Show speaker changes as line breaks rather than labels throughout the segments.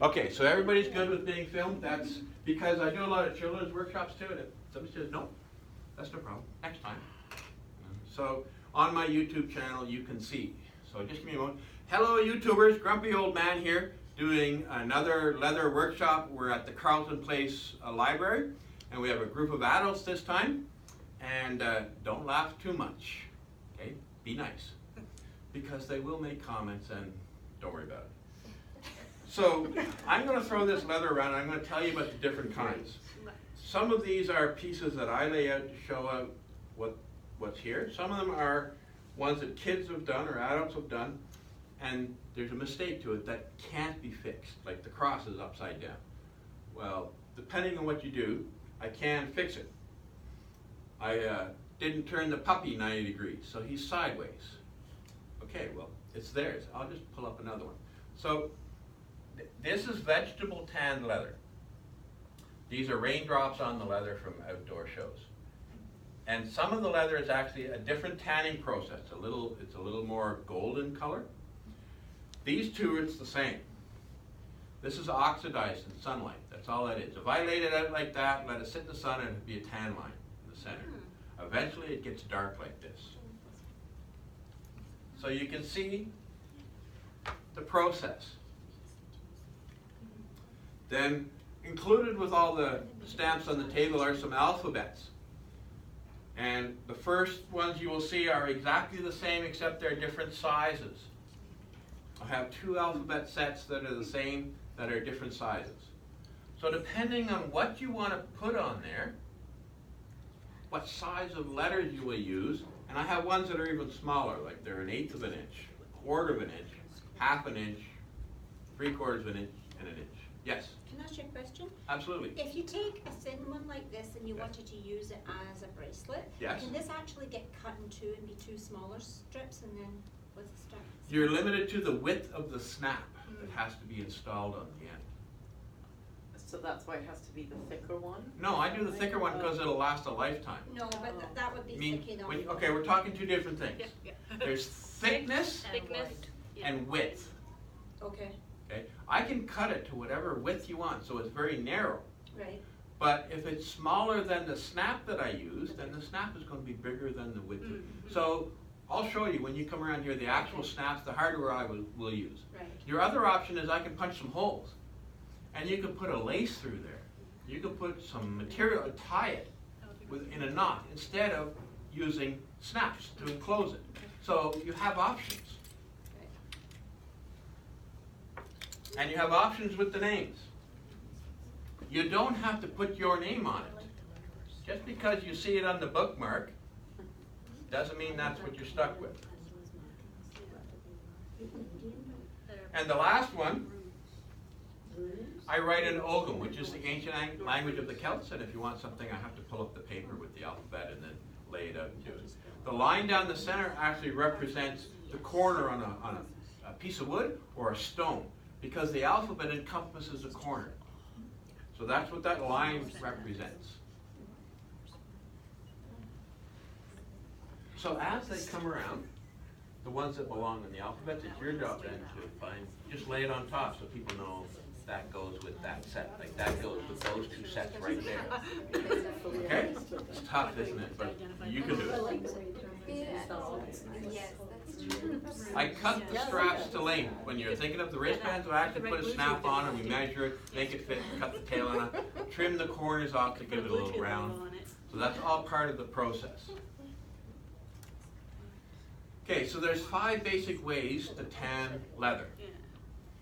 Okay, so everybody's good with being filmed? That's because I do a lot of children's workshops too, and if somebody says, no, that's no problem, next time. So on my YouTube channel, you can see. So just give me a moment. Hello, YouTubers, Grumpy Old Man here, doing another leather workshop. We're at the Carleton Place Library, and we have a group of adults this time. And don't laugh too much, okay? Be nice, because they will make comments, and don't worry about it. So I'm going to throw this leather around, and I'm going to tell you about the different kinds. Some of these are pieces that I lay out to show out what's here. Some of them are ones that kids have done or adults have done, and there's a mistake to it that can't be fixed, like the cross is upside down. Well, depending on what you do, I can fix it. I didn't turn the puppy 90 degrees, so he's sideways. Okay, well, it's theirs. I'll just pull up another one. So this is vegetable tanned leather. These are raindrops on the leather from outdoor shows. And some of the leather is actually a different tanning process. It's a little more golden color. These two, it's the same. This is oxidized in sunlight. That's all that is. If I laid it out like that, let it sit in the sun, it would be a tan line in the center. Eventually it gets dark like this. So you can see the process. Then included with all the stamps on the table are some alphabets. And the first ones you will see are exactly the same, except they're different sizes. I have 2 alphabet sets that are the same, that are different sizes. So depending on what you want to put on there, what size of letters you will use, and I have ones that are even smaller, like they're 1/8 of an inch, 1/4 of an inch, 1/2 an inch, 3/4 of an inch, and an inch. Yes?
Can I ask you a question?
Absolutely.
If you take a thin one like this and you wanted to use it as a bracelet,
Yes.
can this actually get cut in 2 and be 2 smaller strips and then with the straps?
You're limited to the width of the snap that has to be installed on the end.
So that's why it has to be the thicker one?
No, I do the thicker one because it'll last a lifetime.
No, but that would be
I mean,
thick enough.
okay, we're talking 2 different things.
Yeah.
There's thickness and width.
Okay,
Okay, I can cut it to whatever width you want, so it's very narrow.
right.
But if it's smaller than the snap that I use, then the snap is going to be bigger than the width. So I'll show you when you come around here the actual snaps, the hardware I will use.
Right.
Your other option is I can punch some holes, and you can put a lace through there. You can put some material and tie it in a knot instead of using snaps to enclose it. So you have options. And you have options with the names. You don't have to put your name on it. Just because you see it on the bookmark doesn't mean that's what you're stuck with. And the last one, I write in Ogham, which is the ancient language of the Celts, and if you want something, I have to pull up the paper with the alphabet and then lay it out and do it. The line down the center actually represents the corner on a piece of wood or a stone, because the alphabet encompasses a corner. So that's what that line represents. So as they come around, the ones that belong in the alphabet, it's your job then to find, just lay it on top so people know that goes with that set, like that goes with those 2 sets right there. Okay? It's tough, isn't it? But you can do it.
Yes, that's true.
I cut the straps to length. When you're thinking of the wristbands, I actually put a snap on and we measure it, make it fit, cut the tail on it, trim the corners off to give it a little round. So that's all part of the process. Okay, so there's 5 basic ways to tan leather.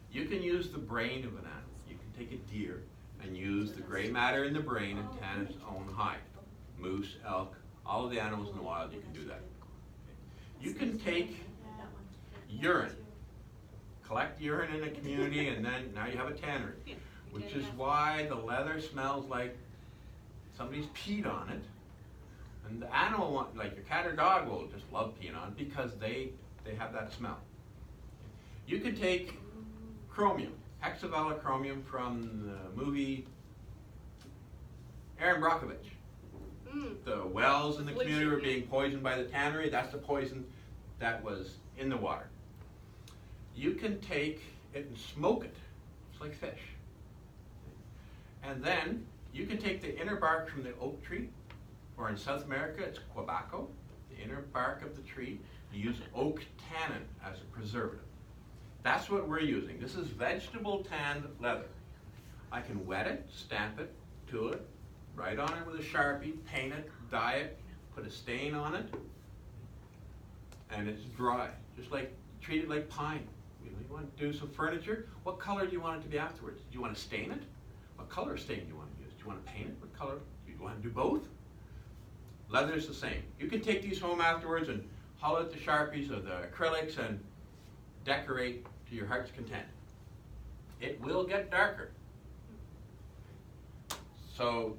You can use the brain of an animal. You can take a deer and use the gray matter in the brain and tan its own hide. Moose, elk, all of the animals in the wild, you can do that. You can take urine, collect urine in a community, and then now you have a tannery, which is why the leather smells like somebody's peed on it. And the animal, like your cat or dog, will just love peeing on it because they have that smell. You can take chromium, hexavalachromium from the movie Aaron Brockovich. The wells in the community were being poisoned by the tannery. That's the poison that was in the water. You can take it and smoke it. It's like fish. And then you can take the inner bark from the oak tree, or in South America it's quebaco, the inner bark of the tree. You use oak tannin as a preservative. That's what we're using. This is vegetable tanned leather. I can wet it, stamp it, tool it, write on it with a Sharpie, paint it, dye it, put a stain on it, and it's dry. Just like, treat it like pine. You know, you want to do some furniture, what color do you want it to be afterwards? Do you want to stain it? What color stain do you want to use? Do you want to paint it? What color? Do you want to do both? Leather is the same. You can take these home afterwards and hollow out the Sharpies or the acrylics and decorate to your heart's content. It will get darker. So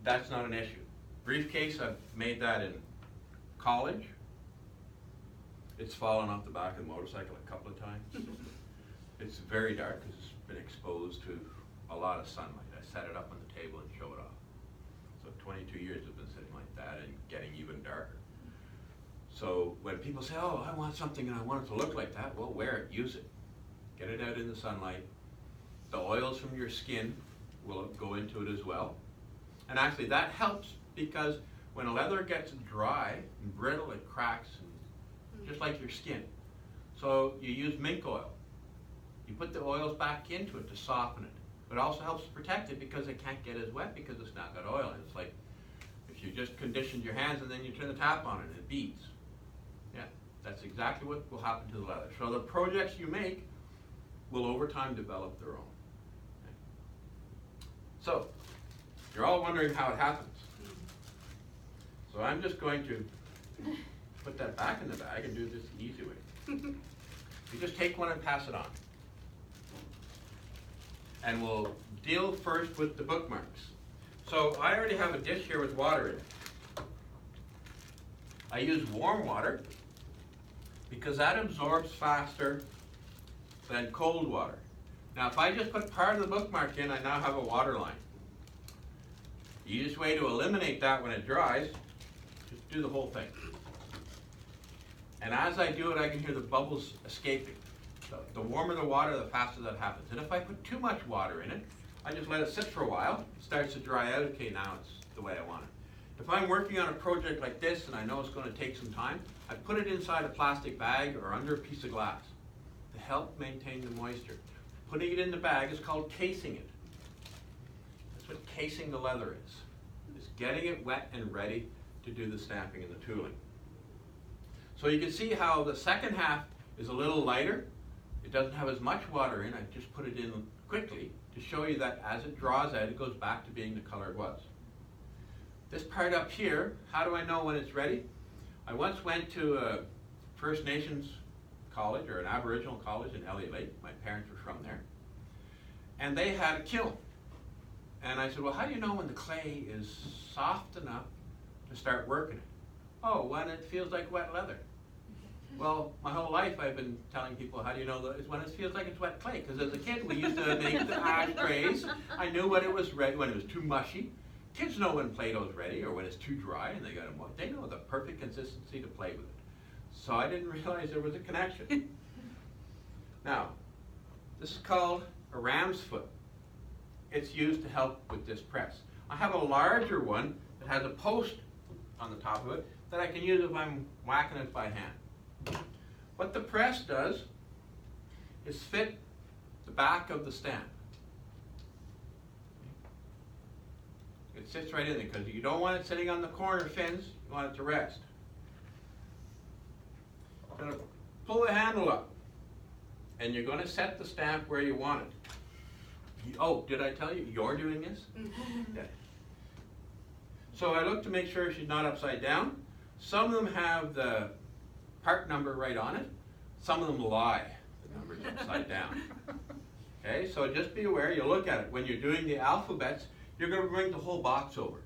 that's not an issue. Briefcase, I've made that in college. It's fallen off the back of the motorcycle a couple of times. It's very dark because it's been exposed to a lot of sunlight. I set it up on the table and show it off. So 22 years have been sitting like that and getting even darker. So when people say, oh, I want something and I want it to look like that, well, wear it, use it. Get it out in the sunlight. The oils from your skin will go into it as well. And actually that helps because when a leather gets dry and brittle, it cracks, and just like your skin. So you use mink oil. You put the oils back into it to soften it. But it also helps to protect it because it can't get as wet because it's not got oil in it. It's like if you just conditioned your hands and then you turn the tap on it and it beads. Yeah, that's exactly what will happen to the leather. So the projects you make will over time develop their own. Okay. So, you're all wondering how it happens. So I'm just going to put that back in the bag and do this the easy way. You just take one and pass it on. And we'll deal first with the bookmarks. So I already have a dish here with water in it. I use warm water because that absorbs faster than cold water. Now if I just put part of the bookmark in, I now have a water line. The easiest way to eliminate that when it dries, just do the whole thing. And as I do it, I can hear the bubbles escaping. So the warmer the water, the faster that happens. And if I put too much water in it, I just let it sit for a while. It starts to dry out. Okay, now it's the way I want it. If I'm working on a project like this and I know it's going to take some time, I put it inside a plastic bag or under a piece of glass to help maintain the moisture. Putting it in the bag is called casing it. That's what casing the leather is. It's getting it wet and ready to do the stamping and the tooling. So you can see how the second half is a little lighter. It doesn't have as much water in. I just put it in quickly to show you that as it draws out, it goes back to being the color it was. This part up here, how do I know when it's ready? I once went to a First Nations college, or an Aboriginal college in Elliot Lake. My parents were from there. And they had a kiln. And I said, well, how do you know when the clay is soft enough to start working it? Oh, when it feels like wet leather. Well, my whole life I've been telling people, how do you know that it's when it feels like it's wet clay? Because as a kid, we used to make the ashtrays. I knew when it was ready, when it was too mushy. Kids know when Play-Doh's ready or when it's too dry and they got them. They know the perfect consistency to play with it. So I didn't realize there was a connection. Now, this is called a ram's foot. It's used to help with this press. I have a larger one that has a post on the top of it that I can use if I'm whacking it by hand. What the press does is fit the back of the stamp. It sits right in there because you don't want it sitting on the corner fins, you want it to rest. You're going to pull the handle up and you're going to set the stamp where you want it. Oh, did I tell you you're doing this? Yeah. So I look to make sure she's not upside down. Some of them have the part number right on it. Some of them lie. The number's upside down. Okay, so just be aware, you look at it. When you're doing the alphabets, you're going to bring the whole box over.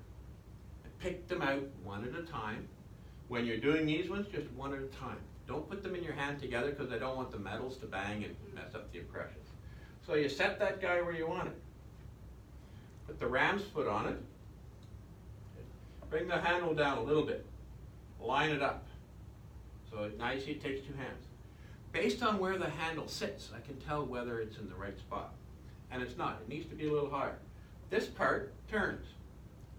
And pick them out one at a time. When you're doing these ones, just one at a time. Don't put them in your hand together because I don't want the metals to bang and mess up the impressions. So you set that guy where you want it. Put the ram's foot on it. Bring the handle down a little bit. Line it up. So now you see it takes two hands. Based on where the handle sits, I can tell whether it's in the right spot. and it's not. It needs to be a little higher. This part turns.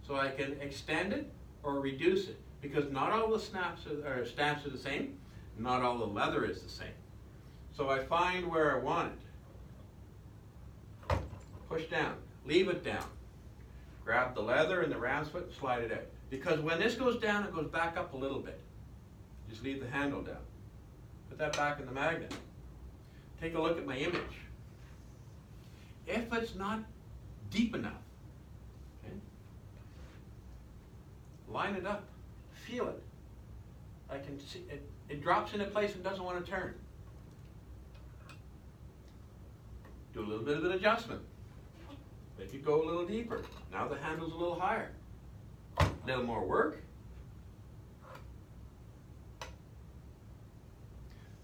So I can extend it or reduce it, because not all the stamps are the same, not all the leather is the same. So I find where I want it. Push down, leave it down. Grab the leather and the ram's foot and slide it out. Because when this goes down, it goes back up a little bit. Just leave the handle down. Put that back in the magnet. Take a look at my image. If it's not deep enough, okay, line it up, feel it. I can see it, it drops into place and doesn't want to turn. Do a little bit of an adjustment. Make it go a little deeper. Now the handle's a little higher. A little more work.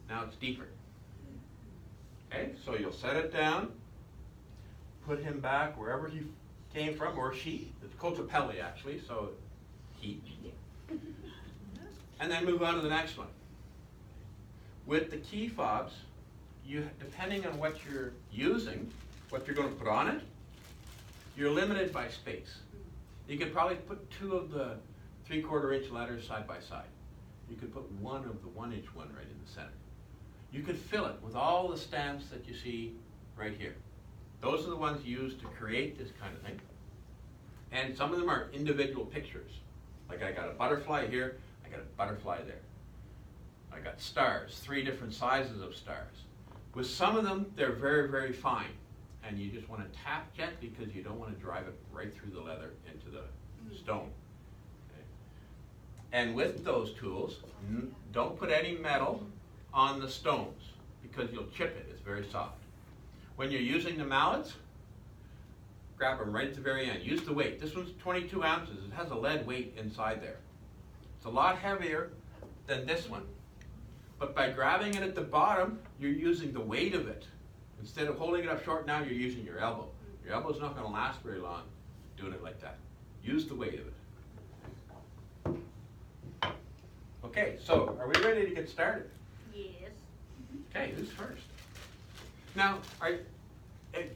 Now it's deeper. Okay, so you'll set it down, put him back wherever he came from, or she. It's Cotapelli actually, so he. And then move on to the next one. With the key fobs, depending on what you're using, what you're going to put on it, you're limited by space. You could probably put 2 of the 3/4 inch letters side by side. You could put 1 of the 1 inch one right in the center. You could fill it with all the stamps that you see right here. Those are the ones used to create this kind of thing. And some of them are individual pictures. Like I got a butterfly here, I got a butterfly there. I got stars, 3 different sizes of stars. With some of them, they're very, very fine. And you just want to tap jet because you don't want to drive it right through the leather into the stone. Okay. And with those tools, don't put any metal on the stones because you'll chip it. It's very soft. When you're using the mallets, grab them right at the very end. Use the weight. This one's 22 ounces. It has a lead weight inside there. It's a lot heavier than this one. But by grabbing it at the bottom, you're using the weight of it. Instead of holding it up short now, you're using your elbow. Your elbow's not going to last very long doing it like that. Use the weight of it. Okay, so are we ready to get started?
Yes.
Okay, who's first? Now, you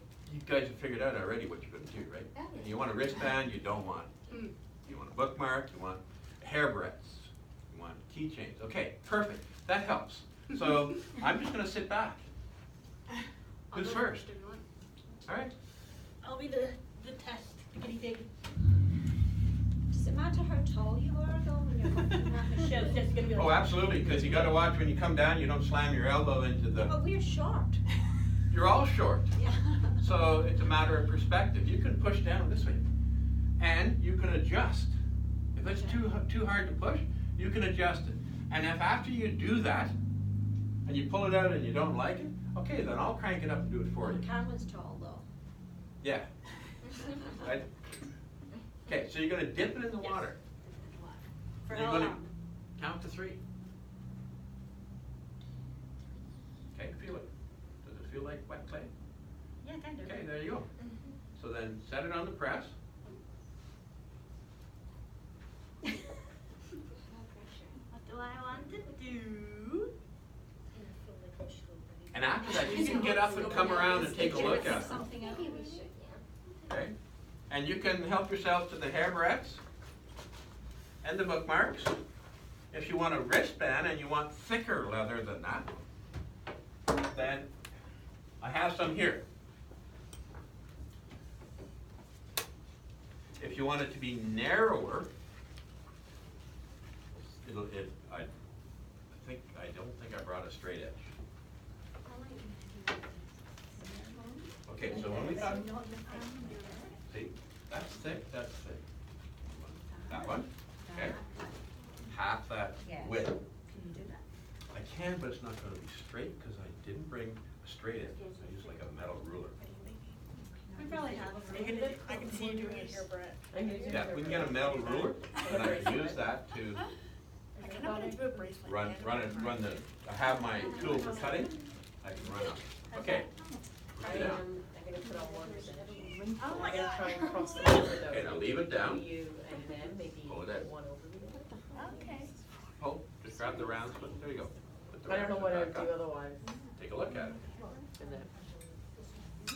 guys have figured out already what you're going to do, right?
Oh, yes.
You want a wristband, you don't want. You want a bookmark, you want hairbreadths, you want keychains. Okay, perfect. That helps. So I'm just going to sit back. Who's first? All right.
I'll be the test, the guinea pig. Does it matter how tall you are though when you're looking at Michelle's just gonna be like,
Oh, absolutely, because you got to watch when you come down, you don't slam your elbow into the.
But we're short.
You're all short.
Yeah.
So it's a matter of perspective. You can push down this way, and you can adjust. If it's too hard to push, you can adjust it. And if after you do that, and you pull it out and you don't like it, okay, then I'll crank it up and do it for you.
Carmen's tall though.
Yeah. Right? Okay, so you're going to dip it in the water.
For
And you're
how
going to
long?
count to 3. Okay, feel it. Does it feel like wet clay?
Yeah, kind of.
Okay, there you go. So then set it on the press.
What do I want to do?
And after that, you can get up and come around and take a look at it.
Something else.
Maybe we should, yeah.
Okay? And you can help yourself to the hairbreadths and the bookmarks. If you want a wristband and you want thicker leather than that, then I have some here. If you want it to be narrower, I don't think I brought a straight edge. Okay, so when we got, see, that's thick, that's thick. That one, okay, half that width.
Can you do that?
I can, but it's not going to be straight because I didn't bring a straight edge. I used like a metal ruler.
We probably have a
I can see you doing it here, Brett.
Yeah, we can get a metal ruler, and I can use that to
I kind of want to do a bracelet.
run the. I have my tool for cutting. I can run up. Okay. Put it down.
I'm gonna put on 1%.
Oh my
I'm gonna
god.
try and cross the over though.
Okay, now leave it down.
You and then maybe
Pull it out.
one over the other.
Okay.
Oh, just grab the round split. There you go. Put the
I don't know
round
what
split
I'd
back
do
up.
otherwise.
Take a look at it.
And then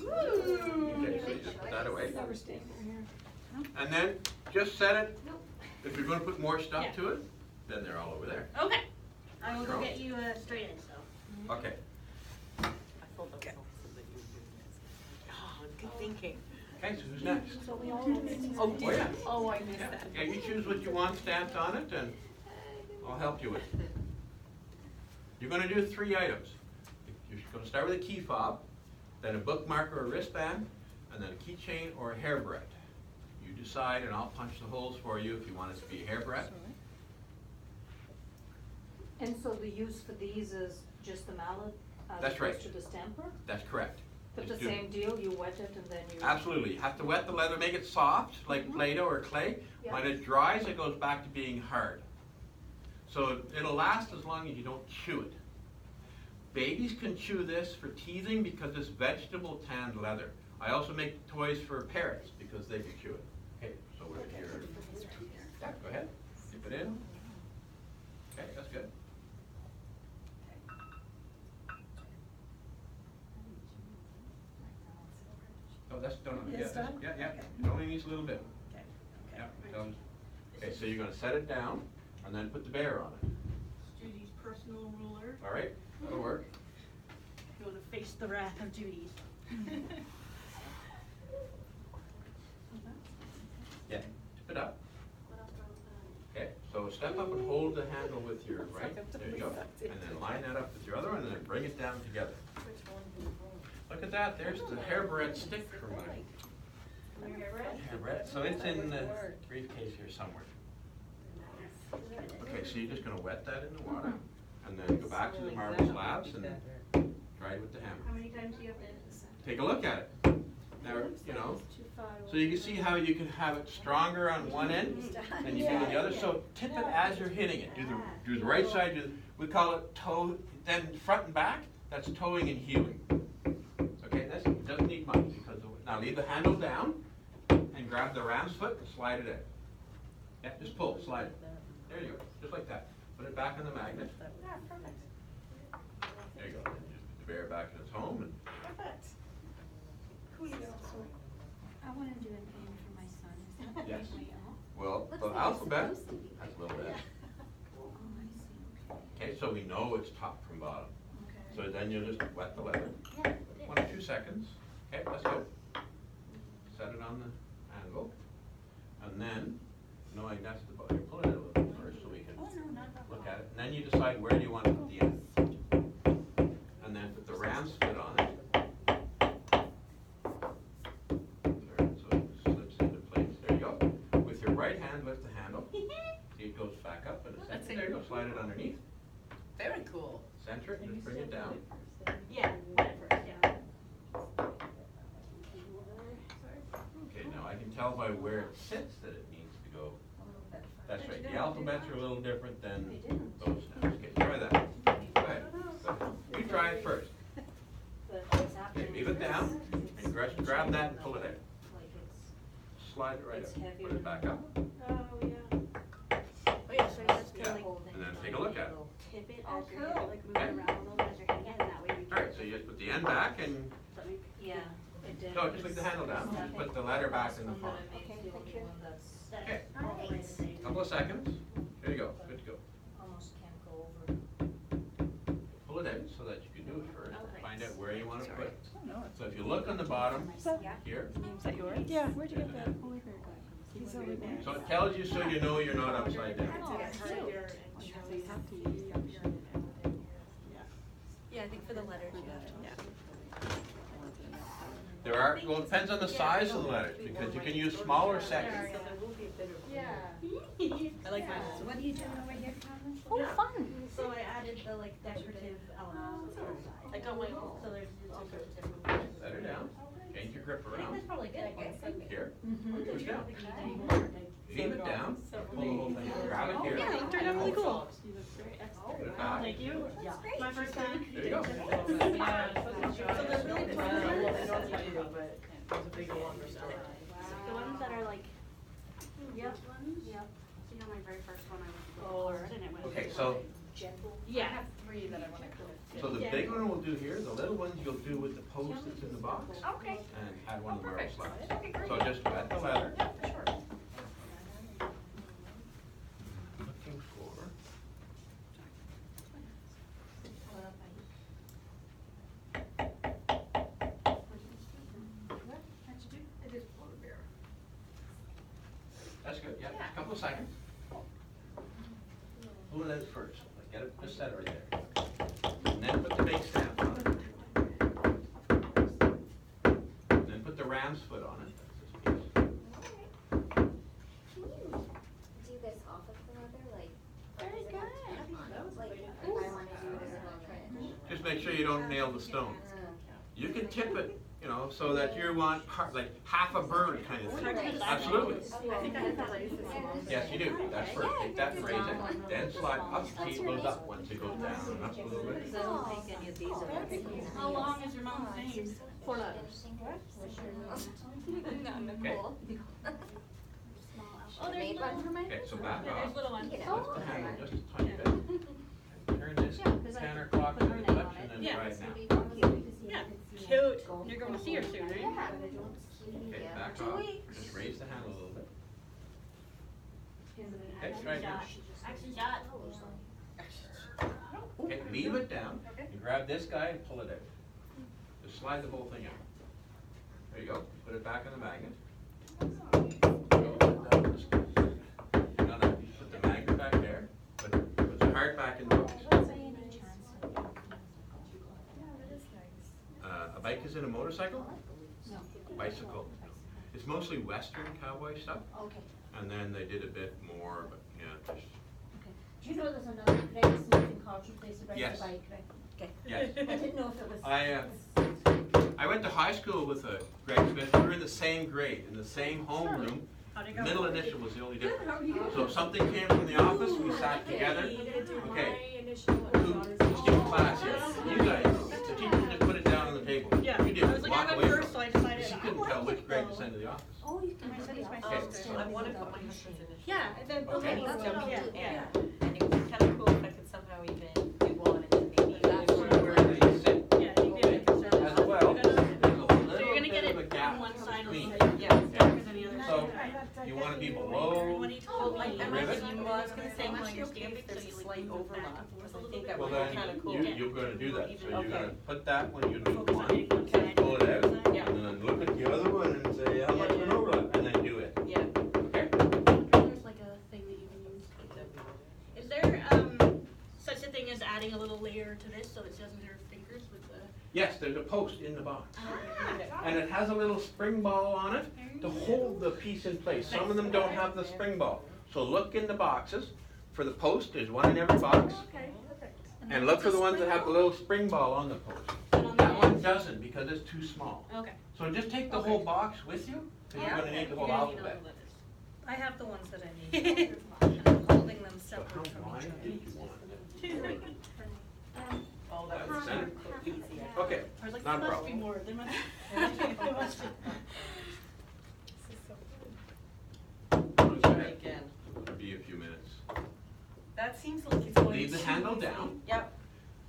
Woo!
staying here.
And then just set it,
Nope.
if you're gonna put more stuff
Yeah.
to it, then they're all over there.
Okay. I will go get you straight in, so.
Okay,
I thought that was also that you were doing this. Oh, good thinking.
okay, so who's next?
So we all need to.
Oh, did
Oh, yeah.
you? Oh, I missed
Yeah,
that.
yeah, you choose what you want stamped on it, and I'll help you with it. You're gonna do 3 items. You're gonna start with a key fob, then a bookmark or a wristband, and then a keychain or a hairbread. You decide, and I'll punch the holes for you if you want it to be a hairbread.
And so the use for these is just the mallet
That's
as
right.
opposed to the stamper?
That's correct.
But the
Just do-
same deal, you wet it and then you.
Absolutely. You have to wet the leather, make it soft, like Play-Doh or clay.
Yeah.
When it dries, it goes back to being hard. So it'll last as long as you don't chew it. Babies can chew this for teething because it's vegetable tanned leather. I also make toys for parrots because they can chew it. Okay, so we're here. Yeah, go ahead. Dip it in. Okay, that's good. Oh, that's done. Yeah,
It's done?
yeah, yeah.
Okay.
It only needs a little bit.
Okay.
Yeah, done. Okay, so you're gonna set it down and then put the bear on it.
Judy's personal ruler.
All right, that'll work.
Go to face the wrath of Judy.
Yeah, tip it up. Okay, so step up and hold the handle with your right. There you go. And then line that up with your other one and then bring it down together. Look at that, there's the hairbread stick for my hairbread. So it's in the briefcase here somewhere. Okay, so you're just gonna wet that in the water and then go back to the marble slabs and try it with the hammer.
How many times do you have to?
Take a look at it. Now, you know, so you can see how you can have it stronger on one end than you do on the other. So tip it as you're hitting it. Do the right side. We call it toe. Then front and back. That's towing and heeling. Okay, it doesn't need much because now leave the handle down and grab the ram's foot and slide it in. Yeah, just pull, slide it. There you go, just like that. Put it back on the magnet. There you go. And just put the bear back in its home and.
I want to do an A for my son. Is that
Yes.
way off?
Well,
Looks
the
like it's
alphabet
supposed to be.
has a little bit.
Oh, I see.
Okay, so we know it's top from bottom.
Okay.
So then you'll just wet the leather.
Yeah, it
1 or 2 seconds. Okay, that's good. Set it on the anvil. And then, knowing that's the bottom, you pull it a little bit first so we can
Oh, no, not that
look at it. And then you decide where do you want to put the end. And then put the ram's foot on it. There, so it slips into place. There you go. With your right hand, lift the handle. See, it goes back up and it's
That's
there you go. Slide it underneath.
Very cool.
Center it and just bring it down.
Yeah, whatever, yeah.
Okay, now I can tell by where it sits that it needs to go. That's right, the alphabets are a little different than those now. Okay, try that. Go ahead. Go ahead. You try it first. Okay, leave it down, and grab that and pull it out. Slide it right
It's
up,
heavier
put it back up.
Oh, yeah.
Oh, yeah, so
Just
Yeah,
to like
and then take a look at it.
tip it
Oh,
as you're
cool.
like moving around a little bit as you're hitting it, and that way you can.
All right, so you just put the end back and,
Yeah, it did.
no, just leave the handle down. Just put the letter back in the front.
Okay, thank you. One that's
Okay,
Alright.
couple of seconds. There you go, good to go.
almost can't go over.
Pull it out so that you can do it first.
Okay.
Find out where you want to put it.
Oh, no, it's.
So if you look on the bottom here,
Is that yours?
Yeah, where'd you
there's
get
an
that?
end.
He's over there.
So it tells you so you know you're not upside down.
Oh,
It's
cute.
harder
So
and
you have to use that.
Yeah, I think for the letters you have to.
There are, well, it depends on the size of the letters, because you can use smaller sections.
So there will be a bit of.
Yeah.
I like mine.
So what are you doing over here, Thomas?
Oh, fun.
So I added the like decorative elements.
I got my own.
So there's different.
Set her down, change your grip
I think
around,
that's probably good.
here,
Mm-hmm.
push down. Leave it down, pull the whole thing, grab it here.
Yeah, it turned out really cool.
Put it back.
Thank you.
Yeah.
My first time.
There you go.
So there's really
They normally do, but it was a big longer story.
the ones that are like.
Yep.
Ones.
Yep.
So you know my very first one I was
Oh.
bored and it went.
Okay, so,
Gentle.
Yeah.
I have 3 that I want to kind of
So the big one we'll do here, the little ones you'll do with the post that's in the box,
Okay.
and add one of the marble slabs.
Okay, great.
So just wet the leather.
Yeah, for sure.
Looking for. That's good, yeah,
Yeah.
a couple of seconds. Pull it out first, like get it just set it right there. And then put the big stamp on it. And then put the ram's foot on it. That's this piece.
Can you do this off of the leather, like?
Very
is it on
good.
tape on it? Like, if I wanna do it as a trench.
Just make sure you don't nail the stone. You can tip it, you know, so that you want part, like half a bird kind of thing. Absolutely. Yes, you do. That's first. Take that and raise it, then slide up. See, it goes up once it goes down and up a little bit.
Because I don't think any of these are big.
How long is your mom's name?
4 letters.
Not
Okay.
Nicole.
Oh, there's
Made
little.
one for my.
Okay, so back
Yeah,
off.
there's little ones.
You can
Lift
have
the handle
one.
just a tiny bit. Turn this
Yeah, 'cause I
counterclockwise
put her name on
and
it.
then
Yeah.
try it now.
Yeah, cute. You're going to see her soon, right?
Yeah.
Okay,
Yeah.
back
2
off.
weeks.
Just raise the handle a little bit. Okay, try it again.
Action shot.
Okay, leave it down. And grab this guy and pull it out. Just slide the whole thing out. There you go. Put it back in the magnet. No, no, put the magnet back there. Put the heart back in the box. A bike is in a motorcycle?
No.
Bicycle. It's mostly Western cowboy stuff,
Okay.
and then they did a bit more, but yeah, just,
Do you know there's another Greg Smith in Carleton place that rides
Yes.
a bike, right? Okay.
yes.
I didn't know if it was.
I went to high school with Greg Smith. We were in the same grade, in the same homeroom.
How'd it go?
Middle initial was the only difference.
How are you?
So if something came from the office, we sat together. Okay. Who's giving class here? You guys. The teacher just put it down on the table.
Yeah.
You did.
I was like,
Walk
I
away
went
from
first, so
it.
I decided.
She
I
couldn't
like
tell which
it,
grade to
though.
send to the office.
Oh, you can. My son's my
Okay.
sister.
I want to put my husband's initials.
Yeah, the
Okay.
little
That's what I'll
yeah,
do.
yeah.
And it was kind of cool if I could somehow even do one and then maybe
That's where they sit.
Yeah, you did it.
As well, there's a little
So you're gonna
bit
get
of a
it
gap
on one side of the
between.
Yeah.
darker than the other.
So you want to be below.
What do you call
Well,
it?
I
rivet?
well, I was gonna say,
Unless
must
you're
you
okay
if
if
there's a
so you, like,
slight
move back
overlap,
and forth
because
a
I
little
think
bit.
that
Well,
would be kind
then
of cool.
you're going to do that. So you're
Okay.
going to put that when you do
Focus on
one,
getting one side.
pull it out,
Yeah.
and then look at the other one and say how much of an overlap, and then do it.
Yeah.
Okay.
There's like a thing that you can use. Is there such a thing as adding a little layer to this so it doesn't hurt fingers with the?
Yes, there's a post in the box,
Ah,
and it has a little spring ball on it to hold the piece in place. Some of them don't have the spring ball, so look in the boxes for the post. There's one in every box,
okay, perfect.
and look for the ones that have the little spring ball on the post.
And on the
That one
end?
doesn't because it's too small.
Okay.
So just take the whole box with you, because you're going to need the whole
You're gonna need all
alphabet.
the letters.
I have the ones that I need. I'm holding them
So how
separate from
wide
each other.
did you want it?
Oh, that
That's
was
center.
easy.
Okay,
I was like,
not a
there must be
problem.
more. There must be.
Okay.
Again.
It'll be a few minutes.
That seems like it's going
Leave the
too
handle
easy.
down.
Yep.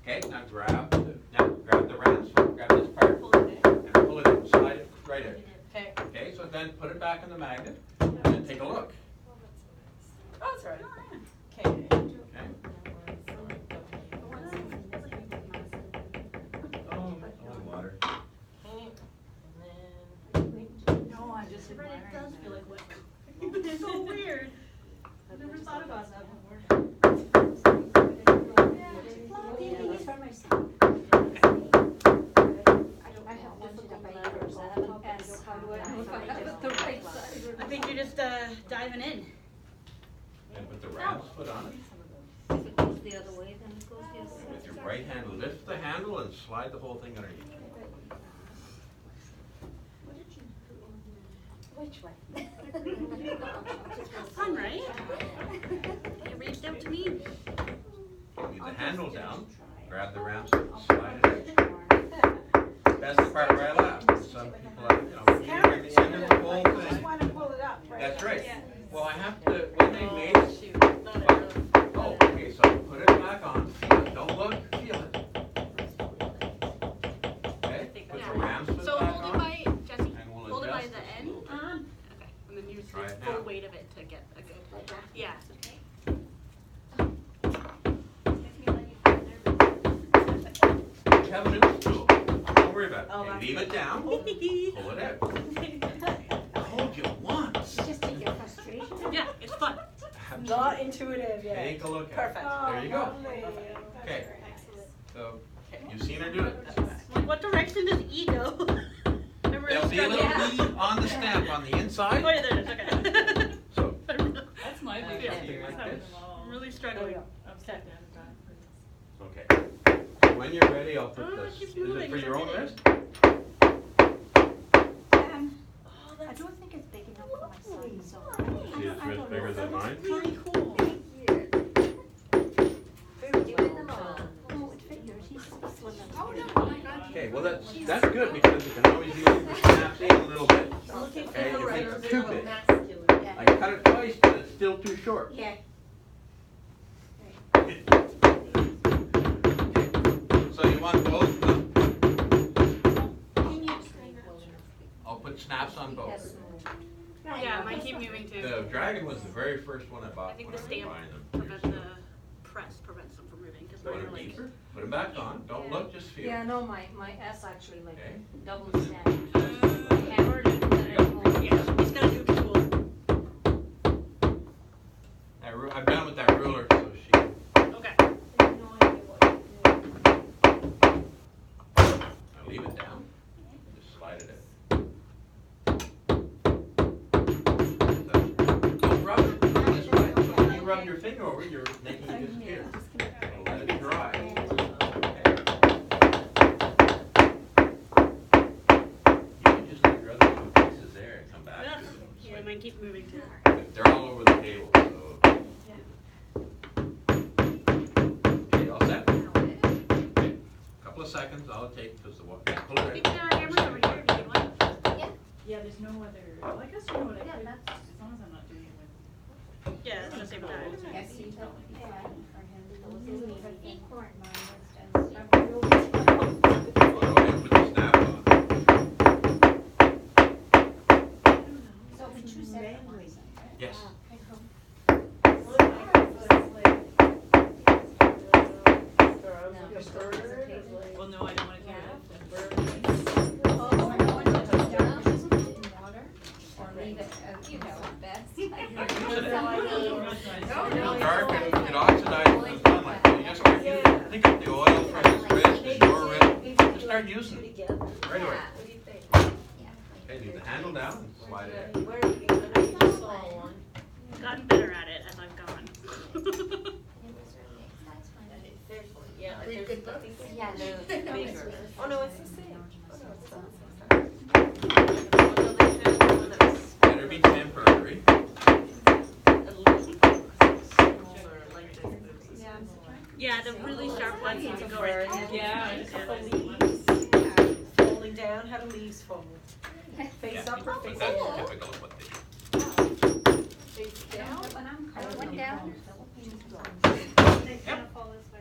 Okay, now grab the ram's foot, grab this part,
Pull it in.
and pull it in, slide it right out.
Okay.
Okay, so then put it back in the magnet, and then take a look.
Oh, that's all right. Okay.
Okay? Water.
Okay. And then.
No, I'm just
Right,
admiring
it does
that.
feel like wet. It's so weird. I've never thought about that before.
I have difficult letters. I have an S. How do I know if I have it the right side or
I
not?
think you're just diving in.
And put the ram's foot on it.
If it goes the other way, then it goes the other way.
With your right hand, lift the handle and slide the whole thing underneath.
Which way?
Fun, right? You reached out to me.
Leave the handle down, grab the ram's foot, slide it out. That's the part where I laugh. Some people have, you know, you bring the end of the whole thing.
Want to pull it up, right?
That's right. Well, I have to, when they made it,
Shoot. Not it.
oh, okay, so put it back on, feel it, don't look, feel it. try it
full
now.
weight of it to get a good,
Like that?
yeah.
You have a new tool. Don't worry about it.
Oh,
Okay,
that's
leave it down. Pull it out. I told you once.
Just take your frustration.
Yeah, it's fun.
Not intuitive yet.
Take a look at
Perfect.
it. There you go. Okay. So you've seen her do it.
Like, what direction does E go? I'm really
There'll be a little
struggling.
E on the stamp on the
Oh,
inside.
yeah, there it is, okay.
So
That's my big
Yeah.
something like this.
I'm really struggling.
Upside down and back for this.
Okay. When you're ready, I'll put
Oh, it
this.
keeps
Is it
moving,
for
it's
your own
okay.
wrist?
I don't think it's big enough for my son, so.
See, it's wrist bigger than mine.
Really cool.
Doing them all.
Oh, it fit yours, he's slim.
Oh, no, oh my God.
Okay, well that's good because you can always use the snaps in a little bit.
Looking
Okay,
for the
if
right
it's too big.
Masculine.
I cut it twice, but it's still too short.
Yeah.
So you want both of them?
Can you
I'll put snaps on both.
Yeah, mine keep moving too.
The dragon was the very first one I
I
bought
think
when
the
I was
stamp
buying them.
prevents the press prevents them from moving because
Put
mine
them
are like.
deeper, put them back on, don't look, just feel.
Yeah, no, my S actually like
Okay.
double stacked. Hammered it and then it moved.
Yeah, it's gonna do cool.
I'm done with that ruler, so she,
Okay.
I'll leave it down, just slide it in. Don't rub it this way, so when you rub your finger over it, you're making it disappear. Let it dry. You can just leave your other two pieces there and come back to them.
Yeah, mine keep moving too.
They're all over the table, so. Okay, all set? Okay, couple of seconds, I'll take, because the water, pull
I
it
think
in.
there are hammers over here. Do you need one?
Yeah, there's no other, well, I guess you know what I
Yeah,
could,
that's-
as long as I'm not doing it with.
Yeah, it's the same with that.
Yes, you don't.
Acorn
Go ahead and put the snap on.
So the two separate ones, right?
Yes.
Well, no, I don't wanna do it.
Oh, no, I want to put down just put it in water or leave it, you know, best.
It'll dark and it oxidizes in sunlight, so you just start using, pick up the oil from his wrist, his your wrist, just start using it, right away.
What do you think?
Okay, leave the handle down and slide it in.
I've gotten better at it as I've gone.
Yeah,
Good, good books.
Yeah, no, it's bigger. Oh, no, it's the same. Oh, no, it's not.
Better be temporary.
Yeah, the really sharp ones need to go right there.
Yeah, I just
Yeah.
have to leave.
Folding down, how do leaves fold? Face
Yeah,
up or
but
face
that's
down?
typical of what they do.
Face down?
When I'm
I went
Carleton
down.
from the Philippines,
They kind of fall this way.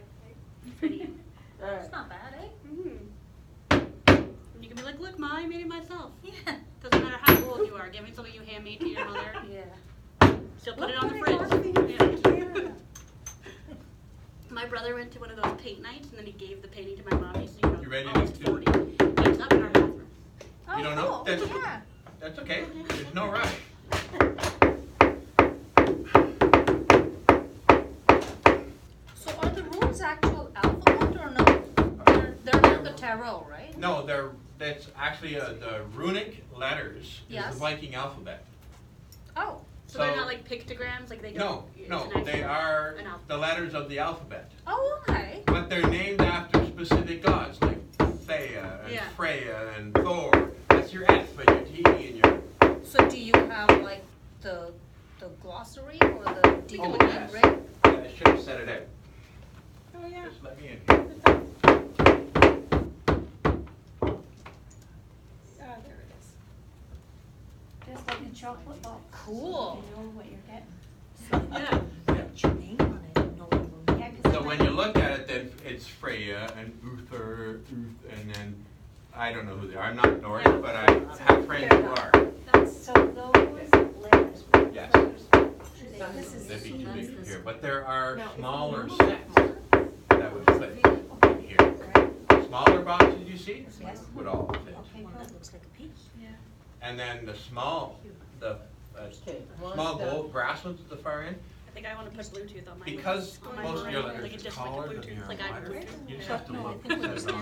pretty,
Alright.
it's not bad, eh?
You can be like, look, Ma, I made it myself.
Yeah.
Doesn't matter how old you are. Give me something you handmade to your mother.
Yeah.
She'll put it on the fridge. Yeah. My brother went to one of those paint nights, and then he gave the painting to my mom. He's,
You ready to
almost
do
40. It's up in our bathroom.
You don't know? That's, that's okay, there's no rush.
So are the runes actual alphabet or no? They're not the tarot, right?
No, that's actually the runic letters is
Yes.
the Viking alphabet.
Oh.
So they're
So-
not like pictograms, like they don't.
No,
it's
no,
an
they
actual-
are
an alphabet.
the letters of the alphabet.
Oh, okay.
But they're named after specific gods, like Thea and
Yeah.
Freya and Thor. That's your F and your T and your...
So do you have like the glossary or the deep
Oh,
within
yes.
red?
Yeah, I should have set it out.
Oh, yeah.
Just let me in here.
There it is.
Just like a chocolate box.
Cool.
You know what you're getting.
Yeah.
Put your name on it and know what
Yeah, 'cause
So when you look at it, then it's Freya and Uther, and then, I don't know who they are. I'm not Norse, but I have friends who are.
So those letters,
here, but there are
Now, if
smaller
you
sets that would fit in here. Smaller boxes you see
Yes.
would all fit.
Well, that looks like a piece.
And then the small
Okay,
small gold brass ones at the far end,
I think I wanna put Bluetooth on mine.
because
On my
most of your
phone,
letters
like
are
it's just like a
taller than
Bluetooth,
they are
like I
wider,
would.
you just have to look
I think
at
we're just
it on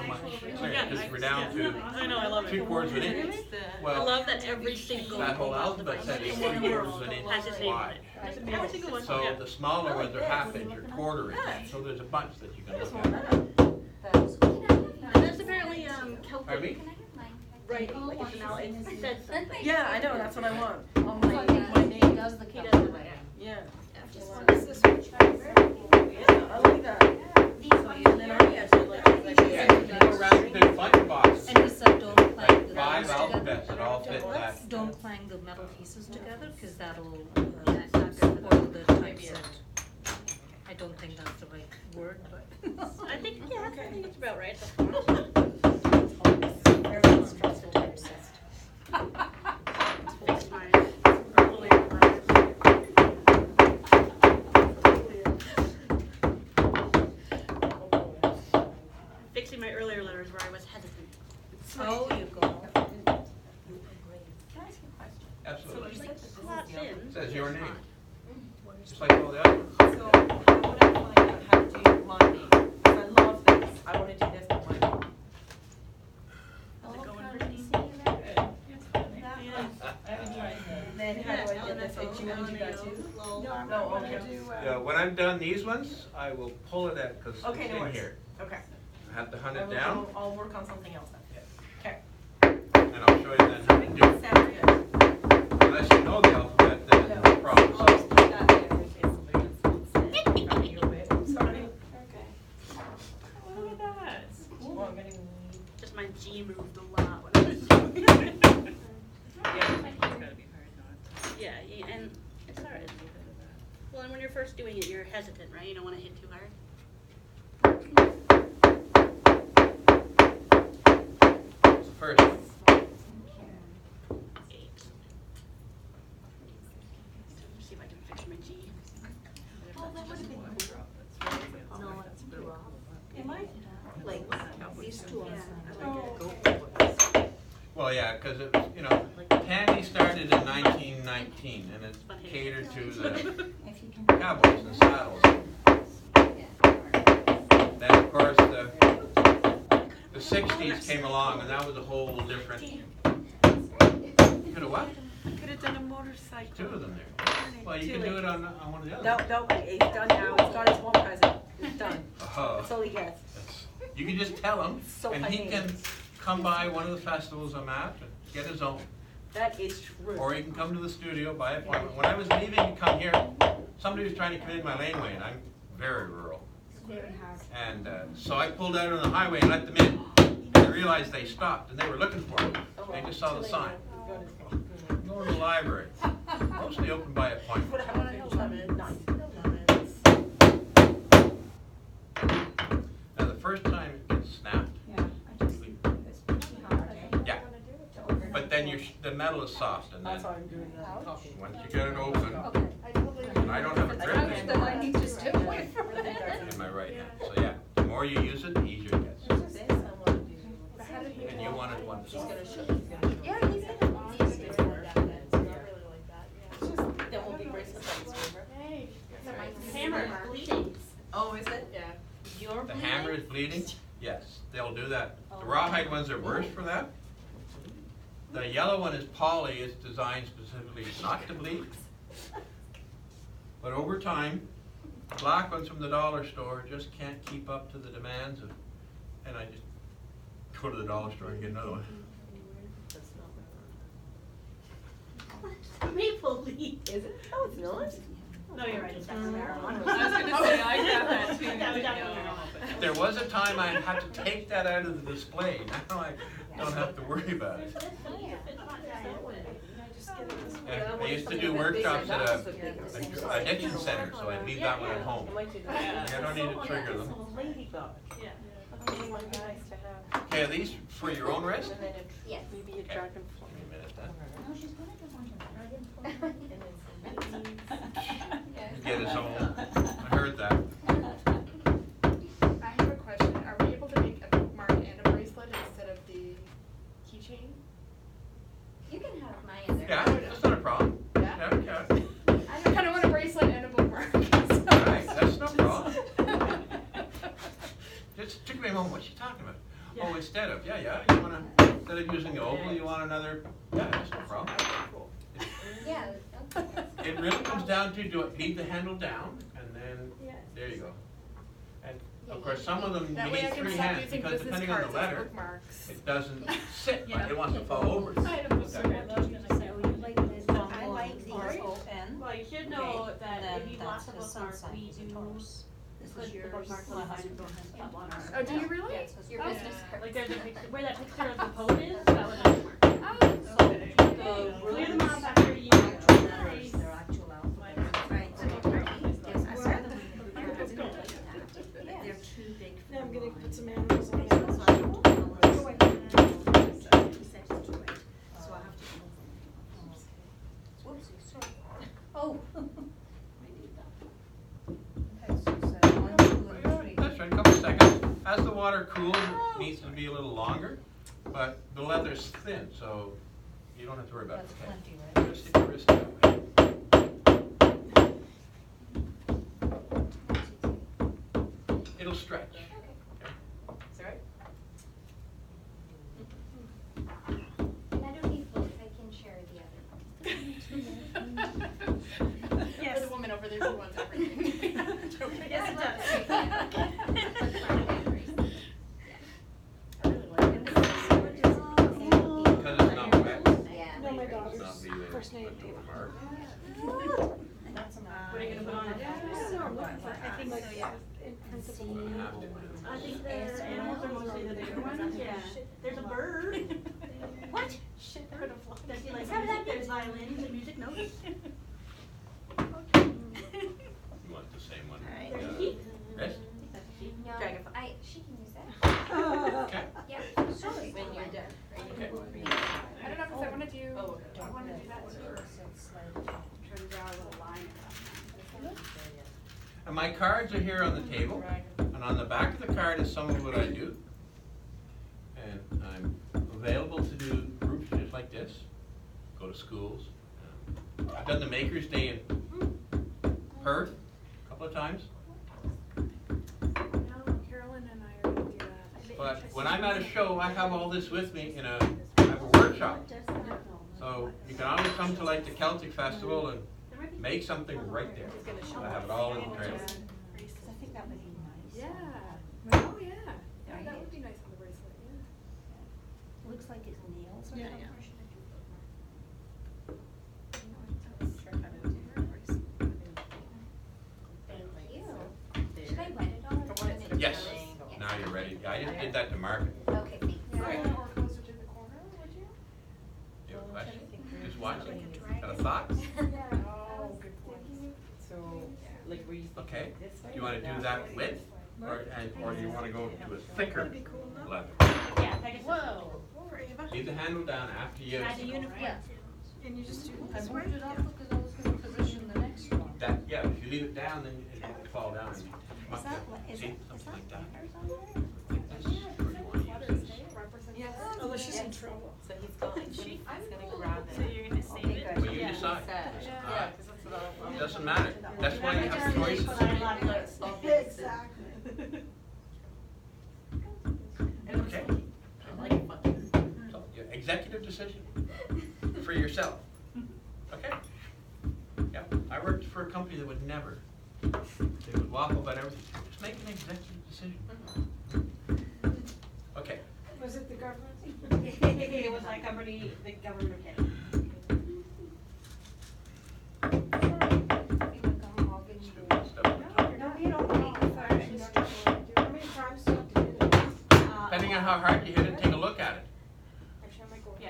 how much clear,
Yeah,
because we're down to
I know, I love it.
3/4 of an inch.
I
Well,
love that every single.
that whole alphabet set is
in the
3/4
world
of an
has its
inch
name on
wide.
it. Every single one.
So
Yeah.
the smaller ones are half inch or quarter inch, so there's a bunch that you can look at.
Can I have mine?
And that's apparently
Pardon
Celtic
me?
Can I have mine?
writing, like it's now, it said something.
Yeah, I know, that's what I want. On
So,
my
yeah, he
name.
does the
He
Celtic
does it,
writing.
Yeah.
This is which one?
Yeah, I like that. And then I actually like
Yeah, you can go around with a bunch of boxes,
And he said don't clang
like
the
5
pieces
alphabets
together.
that all fit that.
Don't clang the metal pieces together, cause that'll,
That's not good for
spoil the
Maybe
typeset. I don't think that's the right word, but.
I think, yeah, I think it's about right.
Everyone's trust the typeset.
Fix mine. Fixing my earlier letters where I was hesitant.
Oh, you go.
Can I ask you a question?
Absolutely.
So you said that this
Slots
is the
in.
It says your name,
Fine.
just like all the other ones.
So how would I find out how to do my name? 'Cause I love this. I wanna do this with my name.
Does it go underneath?
And then how do I get this? Do you wanna do that too? No, okay.
Yeah, when I'm done these ones, I will pull it out, because it's
Okay, no
in
worries.
here.
Okay.
I have to hunt it down,
I'll work on something else then. Okay.
and I'll show you then how to do it.
Sounds good.
Unless you know the alphabet, then it's no problem.
I'll just put that there in case somebody else wants it. I'll deal with it. Sorry.
Look at that.
Well, I'm gonna need.
Just my G moved a lot when I was doing it.
Yeah, it's gotta be hard not
Yeah, and it's hard. Well, and when you're first doing it, you're hesitant, right? You don't wanna hit too hard.
It's the first one.
See if I can fix my G.
Oh, that would have been cool.
No, it's blue.
Am I?
Like, these two on
Oh.
Well, yeah, because it was, you know, Tandy started in 1919, and it catered to the cowboys and saddles. Then, of course, the 60s came along, and that was a whole different. You could have what?
Could have done a motorcycle.
Two of them there. Well, you can do it on one of the
No,
others.
no, it's done now. It's got his one present. It's done.
Oh,
That's all he gets.
you can just tell him,
So
and he
funny.
can come by one of the festivals I'm at and get his own.
That is true.
Or he can come to the studio by appointment. When I was leaving to come here, somebody was trying to come in my laneway, and I'm very rural. And so I pulled out on the highway and let them in. I realized they stopped and they were looking for me. They just saw the sign. Go to the library. Mostly open by appointment.
What happened to 11? 9.
Now, the first time it gets snapped, yeah. But then the metal is soft, and
That's
then
why I'm doing that. Talking.
once you get it open, and I don't have a grip
Then I
anymore
need to step away from it.
in my right hand. So yeah, the more you use it, the easier it gets.
This I want to do.
And you wanted one
He's
soft.
gonna show. He's gonna show.
Yeah, he said it was easy.
It's just there won't be bracelets on this river.
Hammer bleeding.
Oh, is it? Yeah.
You're
The
bleeding?
hammer is bleeding? Yes, they'll do that. The rawhide ones are worse for that. The yellow one is poly, it's designed specifically not to bleed. But over time, the black ones from the dollar store just can't keep up to the demands of, and I just go to the dollar store and get another one.
That's not
Maple leaf.
Is it? Oh, it's not?
No, you're right, it's marijuana.
I was gonna say, I got that too.
That was definitely
Yeah.
marijuana.
There was a time I had to take that out of the display. Now I don't have to worry about it. Yeah, I used to do workshops at a addiction center, so I'd leave that one at home.
I might do
Yeah.
that.
I don't need to trigger them.
Ladybug.
Yeah.
It might be nice to have.
Okay, are these for your own wrist?
And then
Yes.
maybe a
Okay.
dragonfly.
Give me a minute then.
No, she's gonna do one.
And then some
get his own. I heard that.
I have a question. Are we able to make a bookmark and a bracelet instead of the keychain?
You can have mine there.
Yeah, that's not a problem.
Yeah?
Yeah.
I kind of want a bracelet and a bookmark.
Alright, that's no problem. Just took me a moment, what's she talking about? Oh, instead of, yeah, you wanna, instead of using the oval, you want another, yeah, that's no problem.
Cool.
Yeah, okay.
It really comes down to, do it, leave the handle down, and then, there you go. And of course, some of them,
That
you
way I
need
can
three
stop
hands,
using
because
business
depending on
cards
the
as
letter,
bookmarks.
it doesn't sit,
Yeah.
it wants to fall over.
I don't know, so I love this.
So you like this, I like these.
Open.
Well, you should know that
Then
if you
that's
lost a
his
bookmark,
inside,
we
is
do
yours.
put the bookmark
My
on the
husband
side
has
on our.
Oh, do you really?
Yeah, it says
Your
Oh.
business card.
Like there's a picture, where that picture of the code is, that was a bookmark. So clear them off after you.
Letters, they're actual alphabet. Right, so yes, I saw them in the group cards and everything like that, but they're too big for
Now I'm gonna
mine.
put some animals on
So
it.
I have to do all this. Sections to it. So I have to do all this. Whoopsie, sorry. Oh. Okay, so say 1, 2, and 3.
That's right, a couple seconds. As the water cools, it needs to be a little longer, but the leather's thin, so you don't have to worry about it.
That's
Okay?
plenty, right?
Just stick your wrist that way. It'll stretch.
Sorry?
And I don't need both, I can share the other.
For the woman over there who wants everything.
Yes, it does.
Because it's not wet,
Yeah.
No, my
it's
daughter's
not leaving
first name,
a
Dave.
mark.
That's an
What are you gonna put on it?
I think like, yeah, in principle.
We'll have to.
I think the animals are mostly the bigger ones, yeah. There's a bird. What? Shit, bird of luck. Does he like music? There's violins and music notes.
You want the same one?
Alright.
There's a sheep.
This?
No,
Dragonfly.
she can use that.
Okay.
Yeah, sorry.
When you're done.
Okay.
I don't know, cause I wanna do,
Oh,
I wanna do that too.
Try to draw a little line across.
And my cards are here on the table, and on the back of the card is some of what I do. And I'm available to do groups just like this, go to schools. I've done the Makers Day in Perth a couple of times,
No, Carolyn and I are gonna do that.
but when I'm at a show, I have all this with me I have a workshop. So you can always come to like the Celtic Festival and make something right there. I have it all in the trailer.
I think that would be nice.
Yeah. Oh, yeah. Yeah, that would be nice on the bracelet, yeah.
Looks like it's nails or
Yeah,
something.
yeah.
Thank you. Should I wet it all? or put it in
Yes,
those?
now you're ready. I just did that to mark it.
Okay, thanks.
Right.
Or closer to the corner, would you?
You have a question? Just watching. Got a thought?
Oh, good point.
So, like, were you thinking
Okay.
this way?
Do you want to do that width, or do you want to go to a thicker leather?
Yeah, Whoa.
For Ava.
Leave the handle down after you.
Add a uniform
Yeah.
too.
And you just do
I
this way?
moved it up because I was gonna position the next one.
That, yeah, if you leave it down, then it won't fall down.
Is that, is
See,
it, is
something
that
like that.
letters on there?
Like this, or you want to use this.
Yes.
Oh,
she's in trouble.
So he's going, he's gonna grab
So
it.
you're gonna save
Okay,
it?
good.
Well, you
Yeah.
decide.
Yeah,
Alright.
cause that's what I want.
Doesn't matter. That's why you have choices. Okay. So, yeah, executive decision for yourself. Okay? Yeah, I worked for a company that would never, they would waffle about everything. Just make an executive decision. Okay.
Was it the government?
It was like the government of Canada.
No, you don't need the fire extinguisher. How many times do you have to do this?
Depending on how hard you hit it, take a look at it.
Actually, I might go.
Yeah,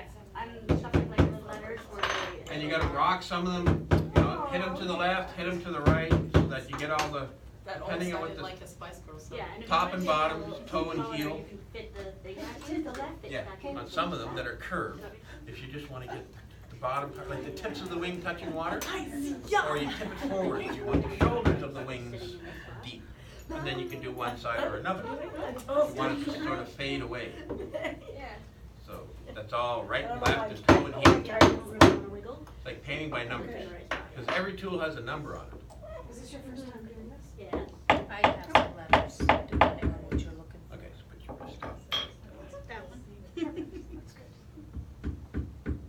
and stuff like the letters where they.
And you gotta rock some of them, you know, hit them to the left, hit them to the right, so that you get all the,
That all
depending on what
sounded
the,
like a Spice Girls song.
Yeah, and if
top
you
and
want to
bottom,
take a
toe and
smaller,
heel.
You can fit the thing back to the left, it's
yeah,
back in.
on some of them that are curved, if you just wanna get the bottom part, like the tips of the wing touching water.
Yeah.
Or you tip it forward, you want the shoulders of the wings deep. And then you can do one side or another. You want it to sort of fade away.
Yeah.
So that's all right and left, there's toe and heel. It's like painting by numbers. Because every tool has a number on it.
Is this your first time doing this?
Yeah.
I have some letters, depending on what you're looking for.
Okay, so put your wrist up.
That one.
That's good.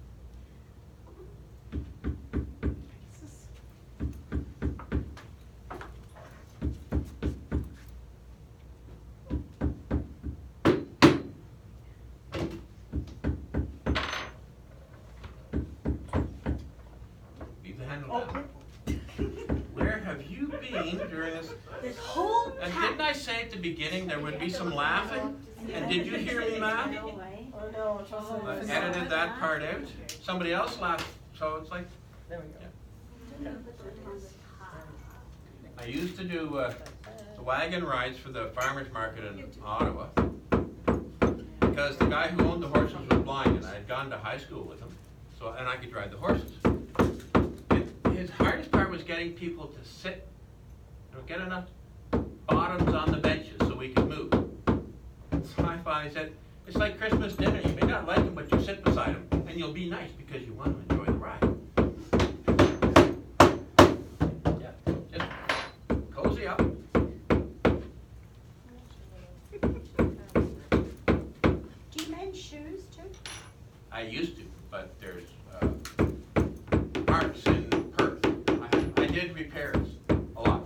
Leave the handle down. Where have you been during this?
This whole
And didn't I say at the beginning there would be some laughing? And did you hear me laugh?
Oh no, it's also.
I edited that part out. Somebody else laughed, so it's like,
There we go.
I used to do the wagon rides for the farmers market in Ottawa. Because the guy who owned the horses was blind and I had gone to high school with him, so and I could ride the horses. And his hardest part was getting people to sit, get enough bottoms on the benches so we could move. So I finally said, it's like Christmas dinner, you may not like him, but you sit beside him, and you'll be nice because you want to enjoy the ride. Yeah, just cozy up.
Do you mend shoes too?
I used to, but there's parts in Perth. I did repairs a lot,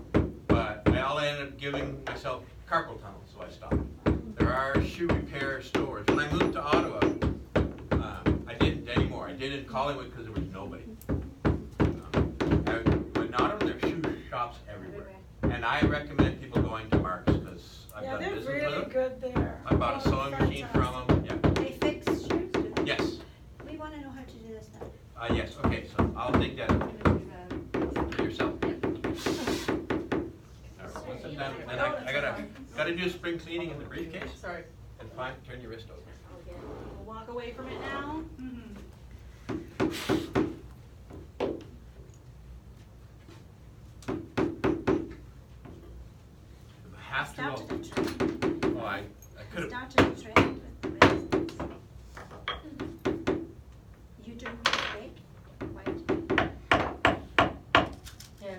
but I all ended up giving myself carpal tunnel, so I stopped. There are shoe repair stores. When I moved to Ottawa, I didn't anymore. I did it in Collingwood because there was nobody. In Ottawa, there are shoe shops everywhere. And I recommend people going to Mark's because I've
Yeah,
done
they're
business with
really
them.
good there.
I bought a sewing machine from them. Yeah.
They fix shoes, do they?
Yes.
We wanna know how to do this now.
Yes. Okay. So I'll dig that up for yourself. All right, once I'm done, then I gotta do spring cleaning in the briefcase.
Sorry.
And fine, turn your wrist over.
We'll walk away from it now.
If I have to,
Started
I'll-
the trend.
oh, I could have.
Started the trend with the raisins. You doing the cake? White.
Yeah.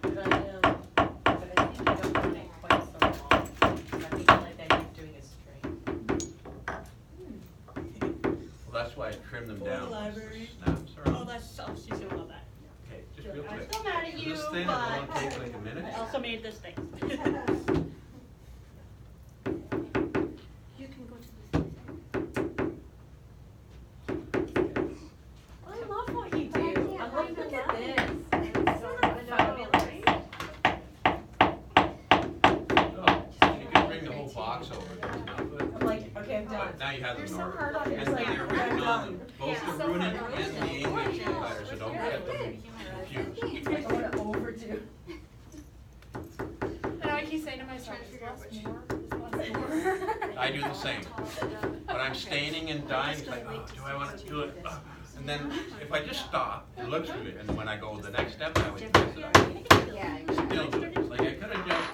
But I think I don't want it quite so long. I think I like the idea of doing a string.
Well, that's why I trimmed them
For the
down.
library.
Snaps
Oh,
around.
that's, oh, she's gonna love that.
Okay, just real
I'm
quick.
still mad at you,
This thing
but
will take like a minute.
I also made this thing.
You can go to the
I love what you do.
Yeah,
I
why
love, look at
not?
this. It's so fabulous.
Oh, you can bring the whole box over. There's enough of it.
I'm like, okay, I'm done.
Now you have them
You're
in
so
order.
hard on
And
yourself.
they're
I'm
written on
done.
them, both the runic and the English letters, so don't get them confused.
I want to overdo.
And I keep saying to myself, is less more? Is less more?
I do the same. But I'm staining and dyeing, it's like, oh, do I want to do it? Oh. And then if I just stop, it looks good, and when I go the next step, I would pass it out.
Yeah.
Still do it. It's like I could have just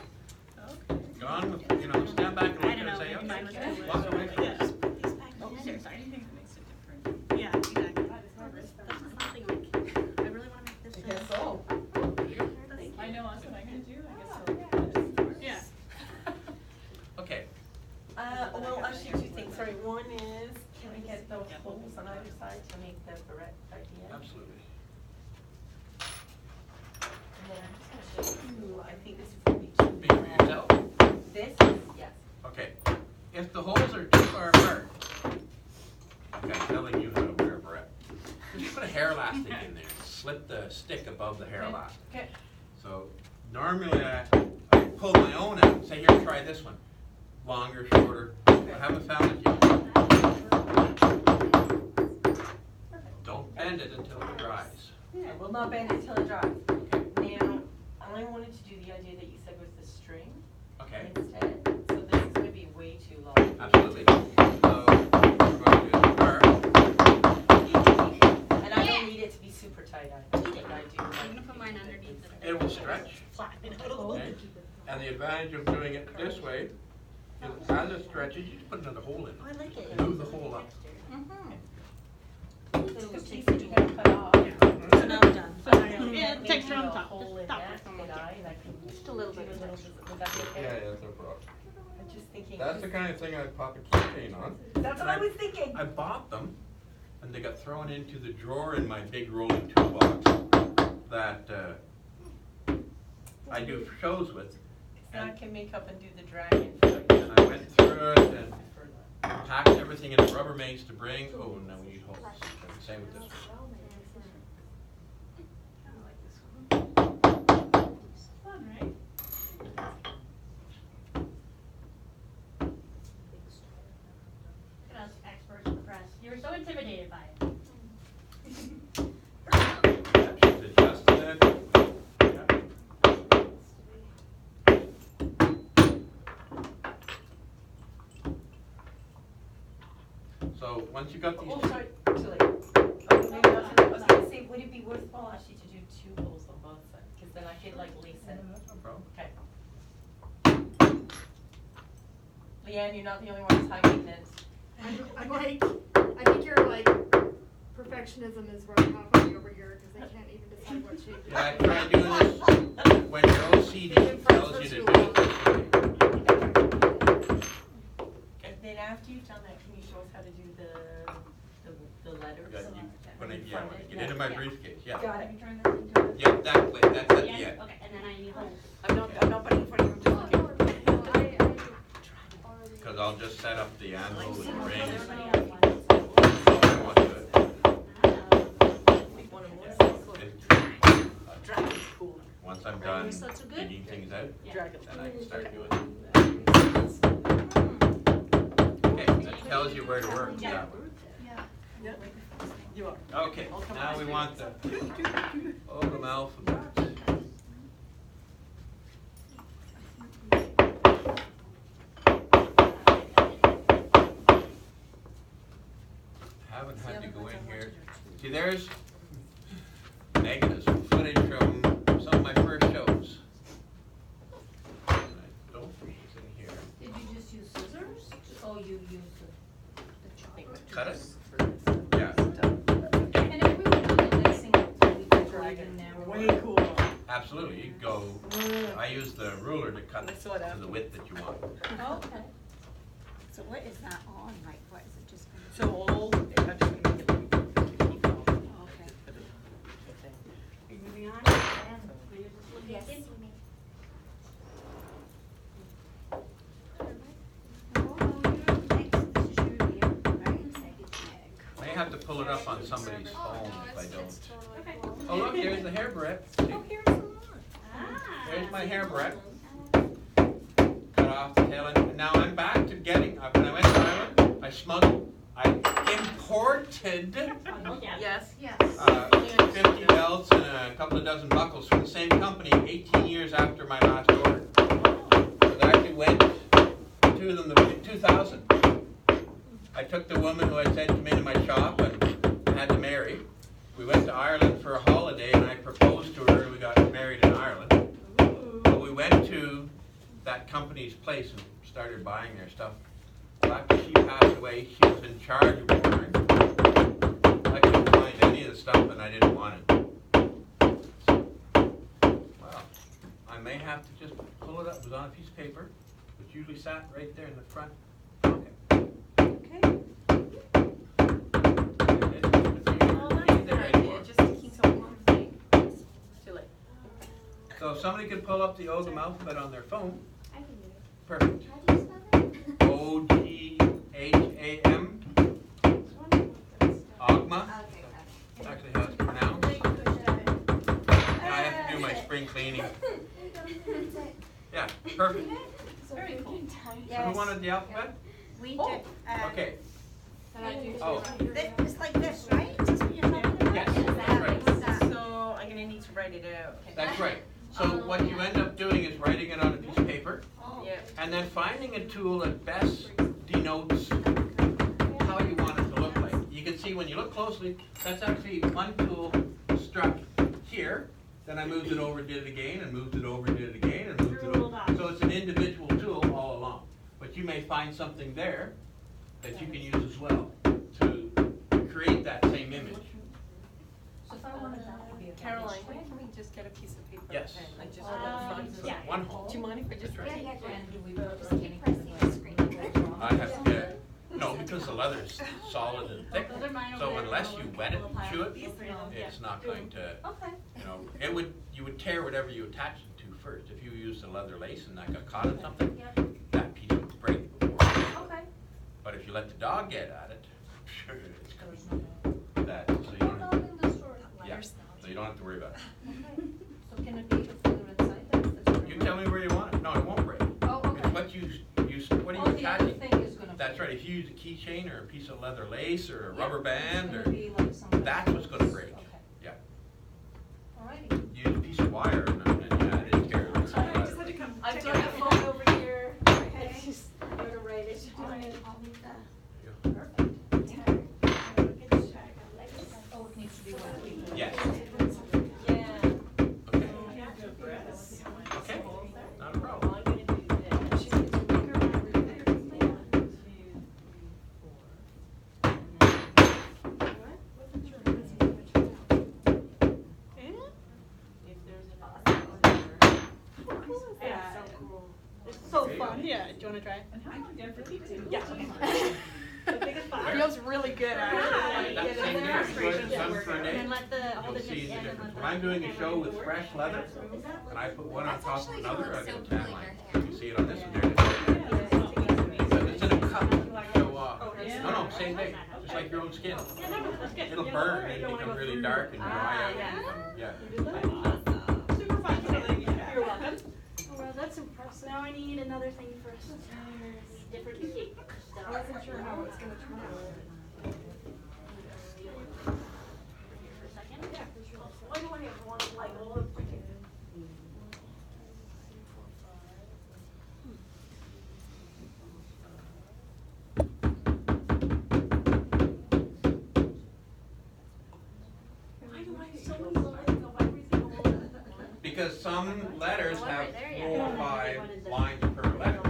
gone with, stand back and look
I
at
don't
it and
know,
say,
maybe mine was
okay,
too
walk away from
Yeah.
it.
Oh, sorry, sorry.
Anything that makes it different.
Yeah, exactly. That's something like, I really wanna make this.
I guess so.
I know that's what I can do, I guess so.
Yeah.
Okay,
Well, actually, two things. Sorry, one is, can I get the holes on either side to make the barrette idea?
absolutely.
And then I'm just gonna show you, I think this is gonna be too
Be for yourself.
This is, yes.
Okay, if the holes are too far apart, okay, I'm telling you how to wear a barrette. Just put a hair elastic in there, slip the stick above the hair elastic.
Okay.
So normally I pull my own out and say, here, try this one. Longer, shorter, I haven't found it yet. Don't bend it until it dries.
I will not bend it until it dries. Now, I wanted to do the idea that you said with the string
Okay,
instead. So this is gonna be way too long.
absolutely. So we're going to do the part. the advantage of doing it this way, is as it stretches, you just put another hole in
Oh, I
it.
like it.
Move the hole up.
Because you said you had to cut off.
So now we're done.
Yeah,
Maybe
texture on
a
top,
hole
just
in
top
that,
it from
did
the
I? And I can
Just a little
do
bit
a
of
little
texture.
bit, would that be okay?
Yeah, that's no problem.
I'm just thinking.
That's the kind of thing I'd pop a keychain on.
That's what I was thinking.
I bought them, and they got thrown into the drawer in my big rolling toolbox that I do shows with.
So I
And
can make up and do the dragon.
and I went through it and packed everything in a Rubbermaid to bring. Oh, no, we need holes. Same with this one.
Fun, right?
Look at us experts in the press. You were so intimidated by it.
Yeah, she's adjusted it. Yeah. So once you got these,
Oh, sorry, too late. Okay, maybe I was gonna say, would it be worthwhile actually to do 2 holes on both sides? Because then I could like lace it.
no problem.
Okay. Leanne, you're not the only one who's high maintenance.
I'm like, I think your like perfectionism is running off on me over here because I can't even decide what shape.
Yeah, I try doing this when your OCD tells you to do it this way.
And then after you've done that, can you show us how to do the letters?
Yeah, when I
Front it,
get into my
yeah.
briefcase, yeah.
Got it.
Yeah, that way, that's at the
Yeah,
end.
okay, and then I need holes.
I'm not putting in front of you, I'm just looking.
Because I'll just set up the anvil with the ring.
Everybody else wants.
Make one of those.
It-
Dragon's cool.
Once I'm done
So it's good?
digging things out,
Dragon.
then I can start doing it. Okay, that tells you where to work, that one.
You are.
Okay, now we want the Ogham alphabet. Haven't had to go in here. See, there's negatives, footage from some of my first shows. And I don't think it's in here.
Did you just use scissors? Oh, you used the chopper.
Cut it? Yeah,
And if we were doing lacing, we could dragon now.
Way cool.
absolutely. You go, I use the ruler to cut
I saw that.
to the width that you want.
Okay. So what is that on, like, what is it just?
So all, I'm just gonna make it.
Okay.
Are you moving on? Or you're just looking
Yes.
in?
May have to pull it up on somebody's phone if I don't.
Okay.
Oh, look, there's the hair barrette.
Oh, here's the one.
Ah.
There's my hair barrette. Cut off the tail end. Now I'm back to getting, when I went to Ireland, I imported
Oh, yeah.
Yes.
Yes.
50 belts and a couple of dozen buckles from the same company 18 years after my last order. So I actually went to them in 2000. I took the woman who I said come into my shop and had to marry. We went to Ireland for a holiday and I proposed to her. We got married in Ireland. But we went to that company's place and started buying their stuff. Well, after she passed away, she was in charge of ordering. I couldn't find any of the stuff and I didn't want it. Well, I may have to just pull it up. It was on a piece of paper. It usually sat right there in the front. Okay.
Okay.
So if somebody could pull up the Ogham alphabet on their phone,
I can do it.
perfect.
How do you spell that?
Ogham, Ogma,
Okay,
actually how it's pronounced. Now I have to do my spring cleaning. Yeah, perfect.
Very cool.
So who wanted the alphabet?
We
Oh.
did,
Okay.
And I do
Oh.
it's like this, right? Is this what you're talking about?
Yes,
Is
that's
that-
right.
is that-
So I'm gonna need to write it out.
That's right. So what you end up doing is writing it on a piece of paper
Oh.
Yeah.
and then finding a tool that best denotes how you want it to look like. You can see when you look closely, that's actually one tool struck here. Then I moved it over, did it again, and moved it over, did it again, and moved it over. So So it's an individual tool all along. But you may find something there that you can use as well to create that same image.
So if I wanted that to be a
Caroline,
vanish,
can we just get a piece of paper?
Yes.
And like just hold it in front?
So one hole.
Do you mind if I just
That's right.
Yeah, yeah,
And do we
just
put
keep pressing the screen.
I have to get, no, because the leather's solid and thick,
Those are mine over
so
there.
unless you wet it and chew it,
Yeah.
it's not going to,
Okay.
you know, you would tear whatever you attach it to first. If you used a leather lace and that got caught in something, that piece would break before.
Okay.
But if you let the dog get at it, sure, it's good. That, so you don't,
Not in the store.
yeah, so you don't have to worry about it.
Okay. So can it be further inside then?
You tell me where you want it. No, it won't break.
Oh, okay.
It's what what are you
Oh, the other
attaching?
thing is gonna.
That's right. If you use a keychain or a piece of leather lace or a rubber band
It's
or,
gonna be like some.
that's what's gonna break.
Okay.
Yeah.
Alrighty.
Use a piece of wire and yeah, it is terrible. It's
I just
leather.
had to come.
I've
check
got
it
the
out.
phone over here.
Okay.
It's just, I'm gonna write it.
I'll leave that.
Oh, it needs to be one.
Yes.
Yeah.
Okay.
Yeah.
Okay. Not a problem.
I'm gonna do this. If there's
Yeah. It's so fun. Yeah. Do you want to try?
And how long do you have for tea too?
Yeah.
feels really good, actually.
That same demonstration done for a
And
day.
then let the hold
You'll
it
see
just
the
end and
difference.
let
When I'm doing a
the
show with
camera
fresh
do
leather,
it.
and I put one on top of another, I get a
Looks
tan
so
line.
cooler.
You see it on this one, there it is. Because it's in a cup, show off.
Yeah.
No, same thing, just like your own skin.
Yeah, no, that's good.
It'll
Yeah,
burn
you
and
don't wanna
become
go
really
through.
dark and dry out.
Yeah.
Yeah.
Super fun. You're welcome.
Oh, well, that's impressive. Now I need another thing for us. Different.
I wasn't sure how it's gonna turn out.
For a second. Yeah. Why do I have one like all the Why do I have so many lines of everything all over?
Because some letters
One
have
right there, yeah.
4 or 5 lines per letter.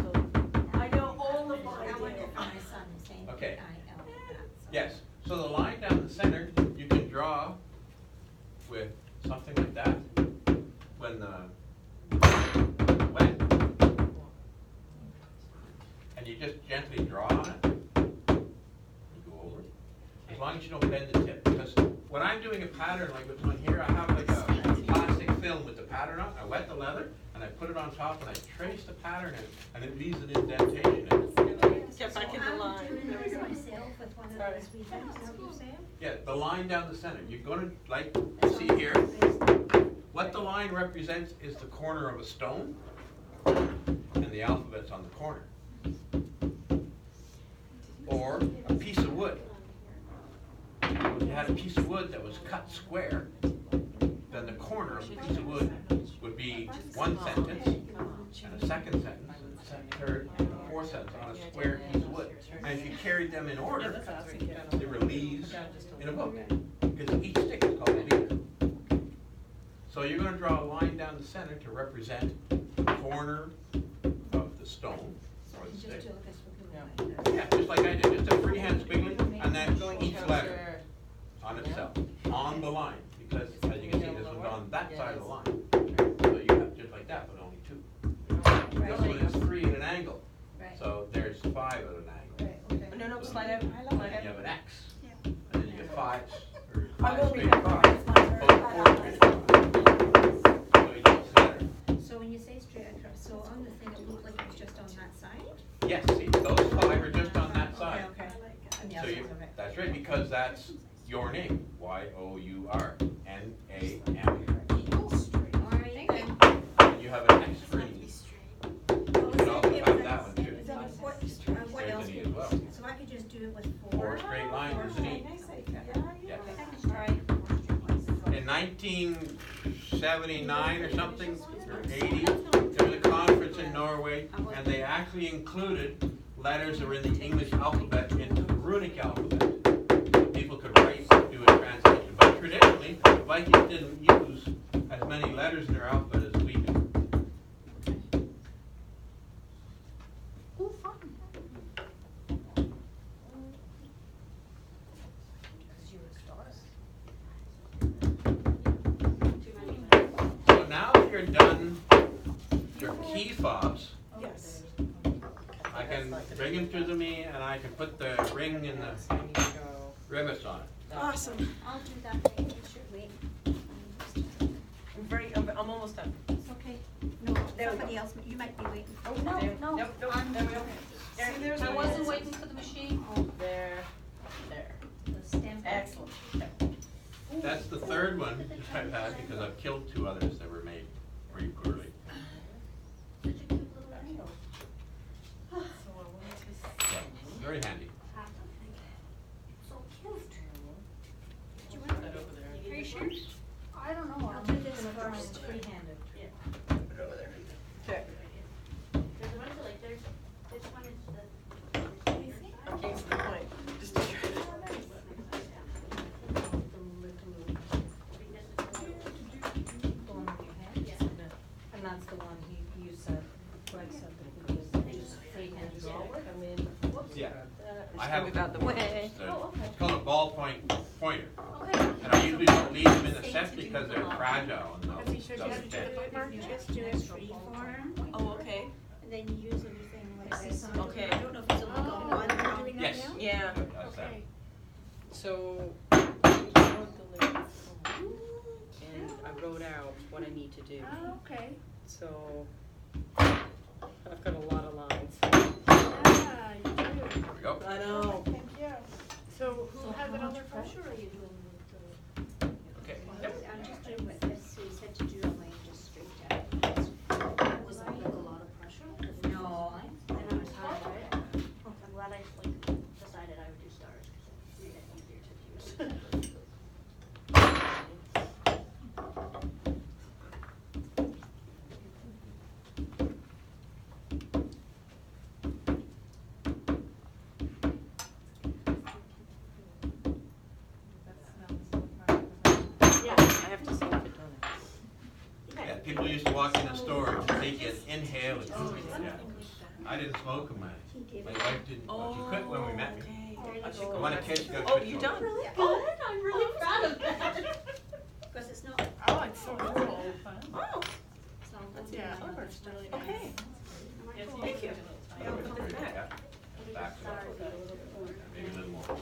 I know all the
I
lines.
wonder if my son is saying
Okay.
I-L.
Yes, so the line down the center, you can draw with something like that when wet. And you just gently draw on it. You go over it. As long as you don't bend the tip. Because when I'm doing a pattern like what's on here, I have like a plastic film with the pattern on. I wet the leather and I put it on top and I trace the pattern in, and it leaves an indentation in it.
Get back in the line.
I'm doing this myself with one of those wee things, is that what you're saying?
Yeah, the line down the center. You're gonna, like, see here, what the line represents is the corner of a stone, and the alphabet's on the corner. Or a piece of wood. If you had a piece of wood that was cut square, then the corner of the piece of wood would be one sentence, and a second sentence, and a third, and a fourth sentence on a square piece of wood. And if you carried them in order, they were leaves in a book, because each stick is called a leaf. So you're going to draw a line down the center to represent the corner of the stone or the stick. Yeah, just like I did, just a freehand squiggly, and then each letter on itself, on the line, because as you can see, this one's on that side of the line. So you have just like that, but only 2. This one is 3 at an angle, so there's 5 at an angle.
No, slide out.
And then you have an X, and then you get 5s, or
I
5
will
straight
read that.
across. Oh, 4 straight across. So you don't see there.
So when you say straight across, so on the thing, it looked like it was just on that side?
Yes, see, those 5 are just on that side.
Okay.
So you, that's right, because that's your name, Y-O-U-R, N-A-M.
Alright then.
And you have an X for an E. You can also have that one too.
What
There's
else?
an E as well.
So I could just do it with 4?
4 straight lines is an E. Yeah.
Alright.
In 1979 or something, or 80, there was a conference in Norway, and they actually included letters that were in the English alphabet into the runic alphabet. So people could write, do a translation. But traditionally, the Vikings didn't use as many letters in their alphabet as we do. you're done your key fobs,
Yes.
I can bring them to me and I can put the ring and the
So I need to go.
rivets on it.
Awesome.
I'll do that for you, should wait.
I'm almost done.
It's okay. No,
There we
somebody
go.
else, you might be waiting.
Oh,
No,
there,
no,
Nope, nope,
I'm-
there we go.
See, there's
There
a-
it
I wasn't
is.
waiting for the machine.
There, there.
The stamp.
Excellent.
That's the third one that I've had because I've killed 2 others that were made pretty poorly.
Such a cute little window.
So I wanted to
Yeah, very handy.
So cute.
do that over there.
Are you sure? I don't know.
I'll do this first.
Free-handed.
Put it over there. Okay.
There's a bunch of like, there's, this one is the.
Okay, so the point. Just to try to.
The one with your hand? And that's the one you said, Greg said that we just free-hand draw with?
Come in.
Yeah.
Just
I have
move out the way.
It's called a ballpoint pointer.
Okay.
And I usually don't leave them in the set because they're fragile and
Has he showed you how to
they'll
do
dead.
the bookmark?
You just do it free form,
Oh, okay.
and then you use anything like this.
Okay.
I don't know if it's a look on one.
You're doing that
Yes.
now?
Yeah.
That's that.
Okay.
So, I wrote the lyrics and I wrote out what I need to do.
Oh, okay.
So, I've got a lot of lines.
Yeah, you do.
There we go.
I know.
Thank you. So who has it on their phone?
Pressure are you doing with the?
Okay.
I'm just doing with this, so you said to do a line just straight down. Was that like a lot of pressure?
No. And I was hard, I'm glad I like decided I would do stars because it made it easier to use.
Yeah, I have to smoke it, don't I?
Yeah, people used to walk in the store and think you'd inhale it. Yeah. I didn't smoke them. My wife didn't. Well, she quit when we met.
Okay.
I want a kid to go
Oh,
quit
you
smoking.
done?
Oh, I'm really proud of that.
Because it's not,
Oh, it's so cool.
Oh,
it's not.
That's, yeah, it's really nice.
okay.
Thank you.
Yeah, back it up. Maybe a little more.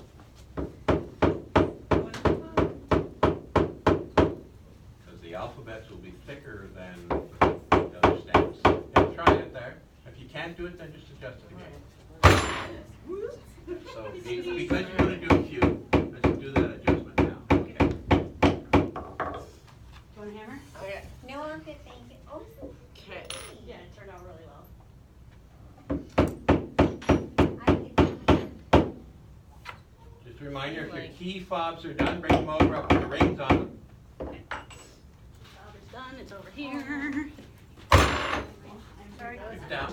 Because the alphabets will be thicker than the other stamps. Yeah, try it there. If you can't do it, then just adjust it again. So because you're going to do a few, let's do that adjustment now. Okay.
Do you want a hammer?
Okay.
No, I'm good, thank you. Oh,
Okay.
Yeah, it turned out really well.
I did.
Just a reminder, if your key fobs are done, bring them over, I'll put the rings on them.
Job is done, it's over here.
Sorry.
Keep it down.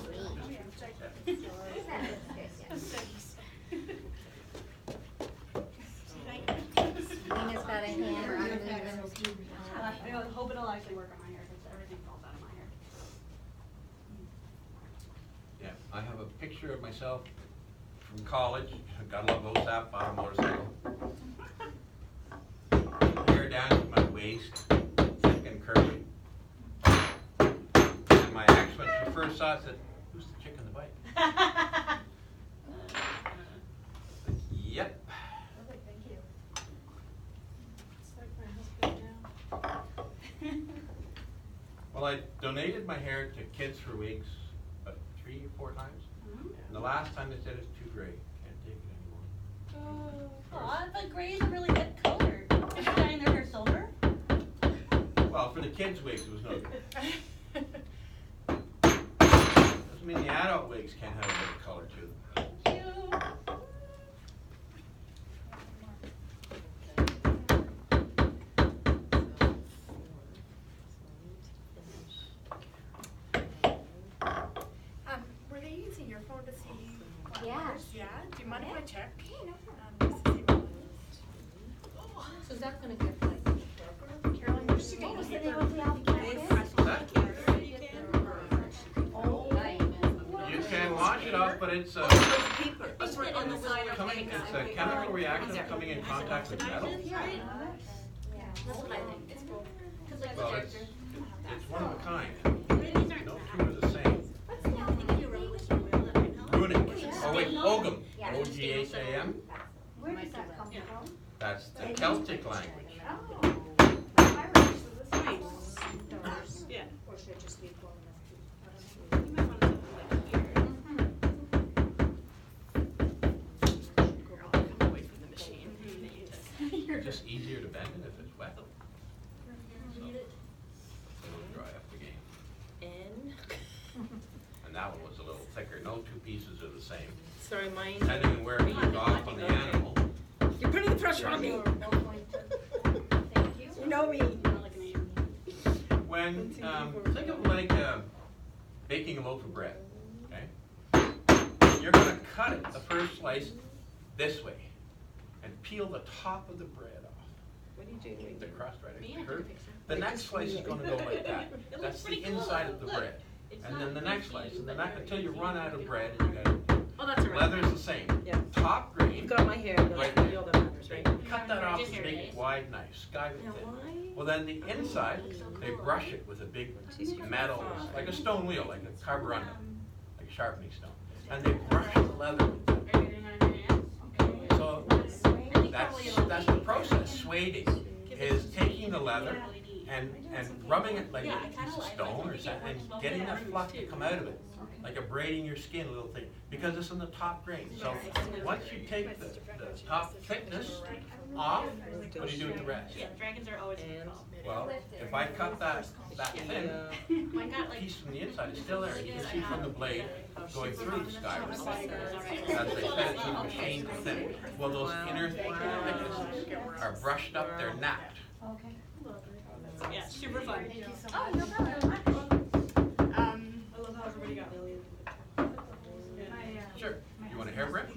Nina's got a hammer, I'm moving.
I hope it'll actually work on my hair because everything falls out of my hair.
Yeah, I have a picture of myself from college. Got a little OSAP on a motorcycle. Hair down to my waist, thick and curly. And my ex, when she first saw it, said, "Who's the chick in the bike?" Yep.
Perfect, thank you. It's like my husband now.
Well, I donated my hair to Kids for Weeks about 3 or 4 times.
Mhm.
And the last time they said it's too gray. Can't take it anymore.
Aw, but gray is a really good color. Is you dyeing their hair silver?
Well, for the kids' wigs, it was no good. Doesn't mean the adult wigs can't have a bit of color to them.
Thank you.
Were they using your phone to see? what
Yeah.
numbers? Yeah, do you mind if I check?
Yeah, no
Just
problem.
to see what it is.
So is that gonna get like darker?
Carolyn, you're singing.
What was the name of the alphabet?
That-
Oh,
You can wash it off, but it's
Paper. It's right on the side of
coming. It's a chemical reaction coming in contact with metal.
Yeah.
That's what I think. It's cool. 'Cause like
Well,
the
it's It's one of a kind.
These aren't
No
that.
two are the same.
What's the other thing you wrote with your will that I know?
Runic. Oh wait, Ogham.
Yeah.
O-G-H-A-M.
Where does that come
Yeah.
from?
That's the Celtic language.
Oh. Irish, so this is.
Nice. Yeah.
Or should I just leave going
You might want something like here. Here, I'll come away from the machine.
It's just easier to bend it if it's wet.
Need it.
It'll dry up the game.
N.
And that one was a little thicker. No two pieces are the same.
Sorry, mine.
Depending on where it comes off on the animal.
You're putting the pressure on me.
Thank you.
You know me.
Not like an A.
When, think of like baking a loaf of bread, okay? You're gonna cut it, the first slice, this way, and peel the top of the bread off.
What are you doing?
The crust, right?
Me,
the
I took a
curve.
picture.
The next slice is gonna go like that.
It looks
That's the
pretty cool,
inside
though.
of the
Look,
bread.
it's
And
not
then the next
greasy,
slice, and then
but
that, until you
very
run out of
easy.
bread, and you gotta,
Oh, that's all right.
leather's the same.
Yeah.
Top
You
grain,
got my hair. That's
Right
really
there.
all that matters, right?
cut that off
Just
with a
hair
big
days.
wide knife, sky
Now
thin.
why?
Well, then the inside, they brush it with a big metal, like a stone wheel, like a carburetor, like a sharpening stone. And they brush the leather with it.
Are you doing it on your hands?
So that's the process. Suading is taking the leather and rubbing it like a piece of stone or something, and getting that fluff to come out of it, like a braiding your skin, a little thing, because it's in the top grain. So once you take the top thickness off, what do you do with the rest?
Yeah, dragons are always a good call.
Well, if I cut that thin,
Mine got like.
piece from the inside is still there. You can see from the blade going through the skyward. As I fed it through the machine to thin. Well, those inner thicknesses are brushed up, they're napped.
Okay.
Yeah, super fun.
Thank you so
Oh,
much.
no problem.
I love how everybody got.
Sure. You want a hairbrush?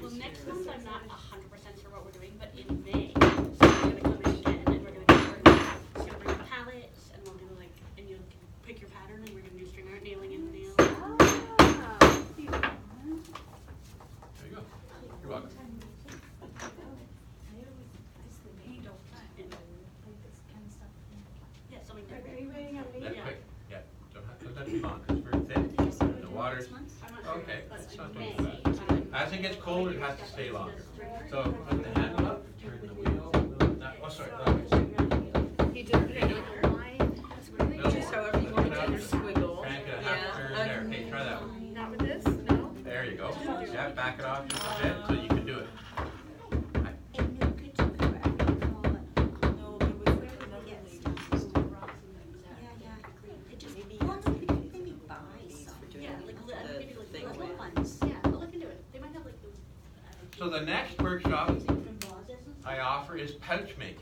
Well, next month I'm not 100% sure what we're doing, but in May, we're gonna come in again and we're gonna we're gonna bring pallets and we'll do like, and you'll pick your pattern and we're gonna do string art, nailing and nails.
There you go. You're welcome.
Yeah, so we can.
Are you waiting on me?
That's quick. Yeah. Doesn't have to be long, 'cause it's very thin. And the water's,
I'm not sure,
okay,
but
it's not
in
doing
May,
bad. As it gets colder, it has to stay longer. So put the handle up, turn the wheel, oh, sorry, that way.
He did it
Middle.
Just however you want to do your squiggle.
Crank it a half turn there. Okay, try that one.
Not with this, no?
There you go. Yeah, back it off just a bit so you can do it.
And you could do correct.
No, there was another lady.
It just, well, maybe buy some.
Yeah, like, maybe like
thing
little
with-
ones. Yeah, but look into it. They might have like those.
So the next workshop
Different vases and stuff.
I offer is pouch making.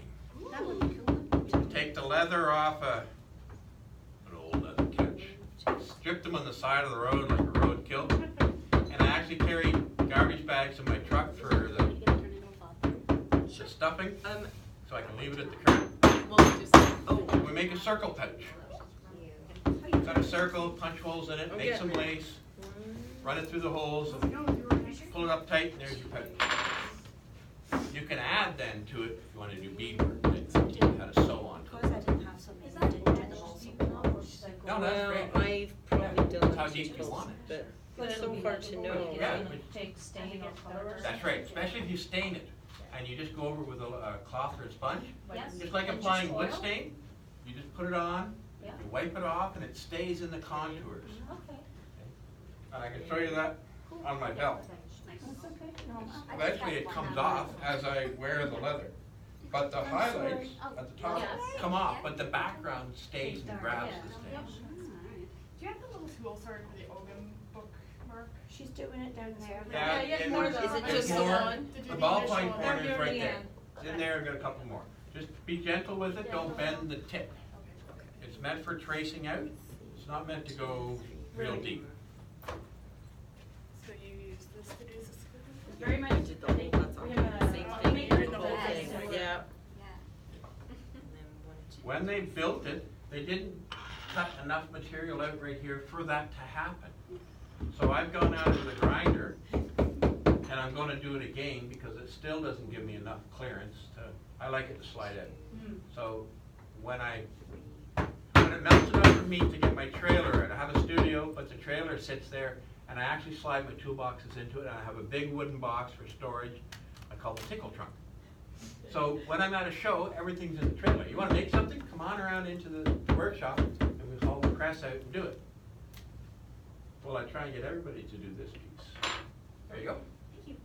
That would be cool.
Take the leather off an old leather couch, strip them on the side of the road like a roadkill, and I actually carry garbage bags in my truck for
You gotta turn it off.
the stuffing,
Um,
so I can leave it at the curb.
well, just, oh,
We make a circle pouch. Cut a circle, punch holes in it, make some lace, run it through the holes, and pull it up tight, and there's your pouch. You can add then to it, if you want to do beadwork, how to sew on to
Because
it.
I didn't have so many, I didn't do them all so well.
No, that's great.
I've probably done
How
it,
deep you want it.
but it's so hard to know.
Yeah,
right?
but-
Take stain or color.
That's right, especially if you stain it, and you just go over with a cloth or a sponge,
Yes.
just like
And
applying
just
wood
oil?
stain, you just put it on,
Yeah.
you wipe it off, and it stays in the contours.
Okay,
And I can show you that on my belt.
that's okay. No,
Eventually it comes off as I wear the leather. But the highlights at the top come off, but the background stays and grabs the stain.
Do you have the little tool sword for the Ogham bookmark?
She's doing it down there.
Yeah,
you have
and
more
there's-
than-
Is it
there's
just the
more.
one?
The ballpoint
initial-
corner is right there.
End.
It's in there, I've got a couple more. Just be gentle with it, don't bend the tip. It's meant for tracing out, it's not meant to go real deep.
So you use this to do this?
Very much.
I did the whole, that's all,
We have a-
same
we
thing,
make
the
it in
whole
the
thing,
bag.
yeah.
Yeah.
And then one, two.
When they built it, they didn't cut enough material out right here for that to happen. So I've gone out to the grinder, and I'm gonna wanna do it again because it still doesn't give me enough clearance to, I like it to slide in. So when it melts enough for me to get my trailer, and I have a studio, but the trailer sits there, and I actually slide my toolboxes into it, and I have a big wooden box for storage, I call the tickle trunk. So when I'm at a show, everything's in the trailer. You wanna make something? Come on around into the workshop, and we haul the press out and do it. Well, I try and get everybody to do this piece. There you go.
Thank you.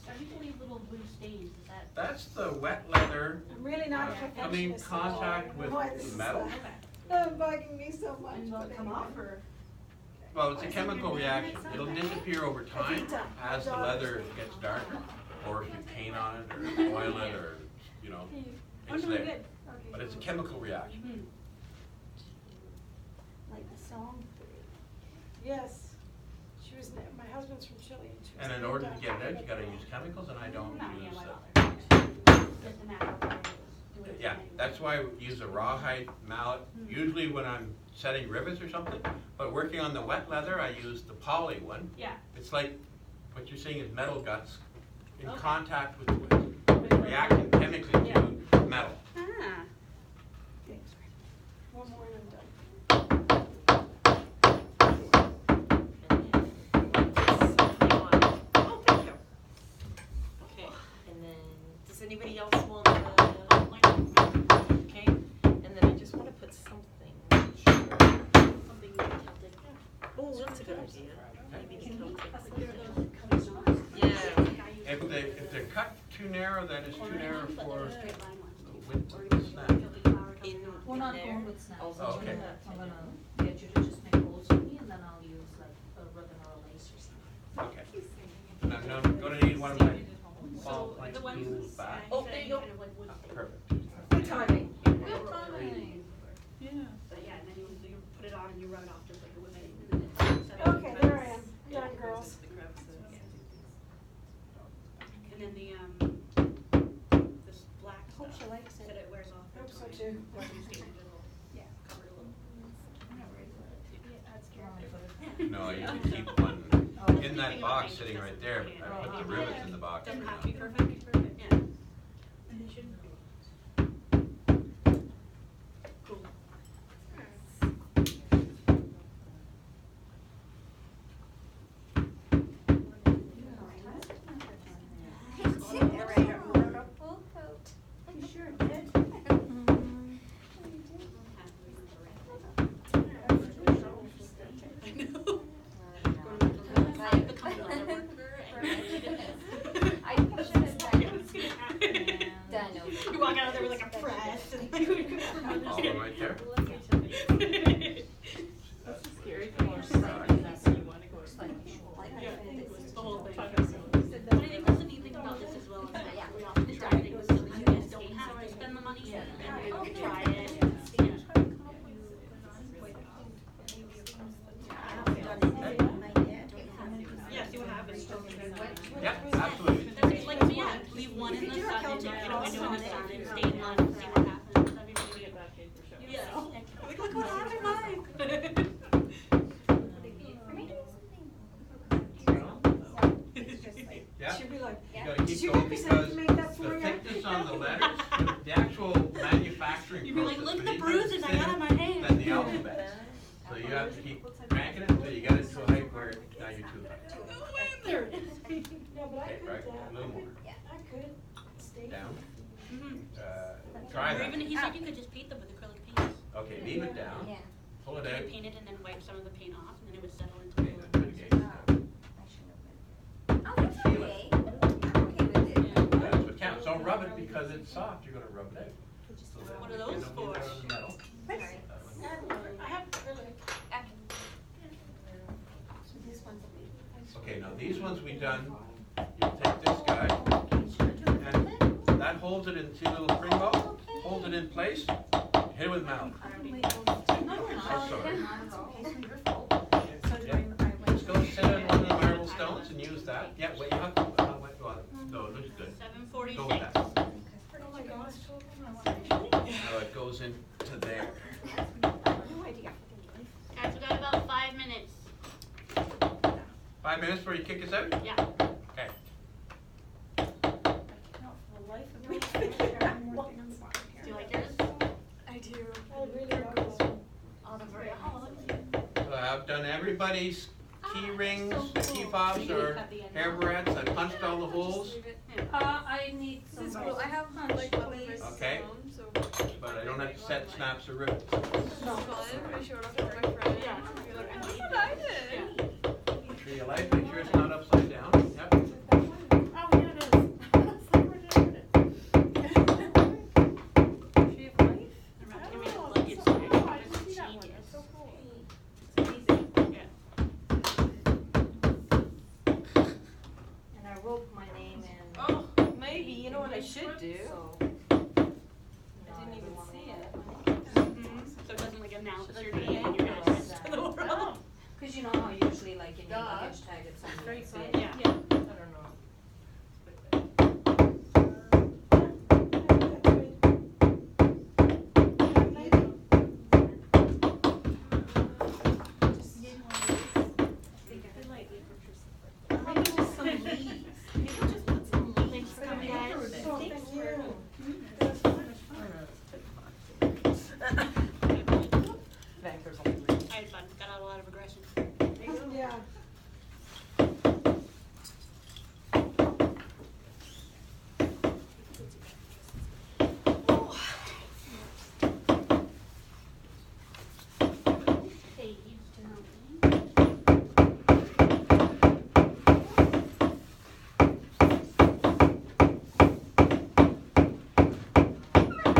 Starting to leave little blue stains, is that?
That's the wet leather
I'm really not a
coming in
perfectionist at all.
contact with
Why this is
metal.
bugging me so much.
And will
but
it come
anyway.
off or?
Well, it's a chemical reaction. It'll disappear over time as the leather gets darker, or if you paint on it, or oil it, or, you know, it's there. But it's a chemical reaction.
Like the song. Yes. She was, my husband's from Chile and she was.
And in order to get it out, you gotta use chemicals, and I don't use
Just a matter of what it is. Do it
yeah,
anyway.
that's why I use a rawhide mallet, usually when I'm setting rivets or something. But working on the wet leather, I use the poly one.
Yeah.
It's like, what you're seeing is metal guts in
Okay.
contact with wood, reacting chemically to metal.
Ah.
One more and I'm done.
Oh, thank you. Okay, and then, does anybody else want to? Okay, and then I just want to put something.
Something really tilted.
Oh, that's a good idea. Maybe the Celtic.
Yeah.
If they're cut too narrow, then it's too narrow for
Straight line ones.
the width of the snap.
We're not going with snaps.
Also,
Oh, okay.
I'm gonna get you to just make holes for me and then I'll use like a ribbon or a lace or something.
Okay. And I'm gonna need one of my ball
So
point
the ones
tools back.
Oh, there you go.
kind of like wood stains.
Perfect.
Good timing.
Yeah.
But yeah, and then you put it on and you rub it off just like a wood stain. And then it's set up.
Okay, there I am. Done, girls.
And then this black
Hope
stuff,
she likes
that
it.
it wears off.
Hope so
over
too.
time. Once you stain it, it'll
Yeah.
cover it a little.
No, you can keep one in that box sitting right there, but I put the rivets in the box.
Doesn't
for
have to be
now.
perfect. Yeah. And it shouldn't be. Cool.
Sit there, right up, Roberta. Full coat. You sure did.
I know. Become a leather worker and
I should have done
done
over.
You walk out of there with like a press and
All the way right there.
That's the scary thing. You're stuck. That's when you want to go to sleep.
yeah, it's the whole thing. But I think that's the neat thing about this as well is that we often try things so that you guys don't have to spend the money and you can try it. Yeah, see what happens.
Yeah, absolutely.
That's like, yeah, leave one in the sun, in a window in the sun and stay in line and see what happens. That'd be really good. Yeah. Like, look what happened, mine.
Yeah,
She'd be like,
you gotta
did
keep
you
going
get this
because
to make that
the
for you?
thickness on the letters, the actual manufacturing
You'd be like,
process
look
for
at the
these
bruises I
is
got on my
thinner
hand.
than the alphabet. So you have to keep cranking it until you get it to a height where now you're too high.
There it is. No, but I
Okay,
could,
right, a little more.
I could stay.
Down.
Mhm.
Try
Or
that.
even, he said you could just paint them with acrylic paints.
Okay, leave it down. Pull it
You
out.
could paint it and then wipe some of the paint off and then it would settle into
Okay,
the
that's good gauge. Feel it. That's what counts. Don't rub it because it's soft. You're gonna rub it out. So that
What are
you
those
don't
for?
get it on the metal. That one.
I have acrylic.
Okay, now these ones we done, you take this guy, and that holds it in, see a little spring bow? Hold it in place, hit it with mallet. Oh, sorry. Yeah. Just go sit on one of the marble stones and use that. Yeah, wait, you have to, no, it looks good.
746.
Go with that.
Oh my gosh.
Now it goes into there.
No idea.
Guys, we got about 5 minutes.
5 minutes before you kick us out?
Yeah.
Okay.
I cannot for the life of me figure out what.
Do you like yours?
I do.
I really love this one.
Oliver. Oh,
So I've done everybody's key rings, key fobs,
So you
or
cut the end
hair
off?
barrettes. I punched all the holes,
I need some.
This is cool. I have like leather
Okay.
so
but I don't have to set snaps or ribbons.
fun. I showed off to my friend.
Yeah.
You're like, I need this.
Make sure you like, make sure it's not upside down. Yep.
Oh, yeah, it is. That's like where did I put it?
Tree of life?
I'm not gonna make
Oh,
it look
that's
it's
so cool. I didn't see that one.
genius.
That's so cool.
It's amazing. Yeah.
And I wrote my name in.
Oh, maybe, you know what I should do?
So.
I didn't even see it.
So it doesn't like announce
Should I
your
put
name and
it
your
in?
address to the world.
Oh,
Cause you know how usually like in your
Duh.
luggage tag it's something
Very
big.
big.
Yeah.
I don't know. Maybe just some leaves. Maybe just put some leaves.
Thanks for coming, guys.
Thank you.
Vanker's only reading.
I had fun. Got out a lot of aggression.
Yeah.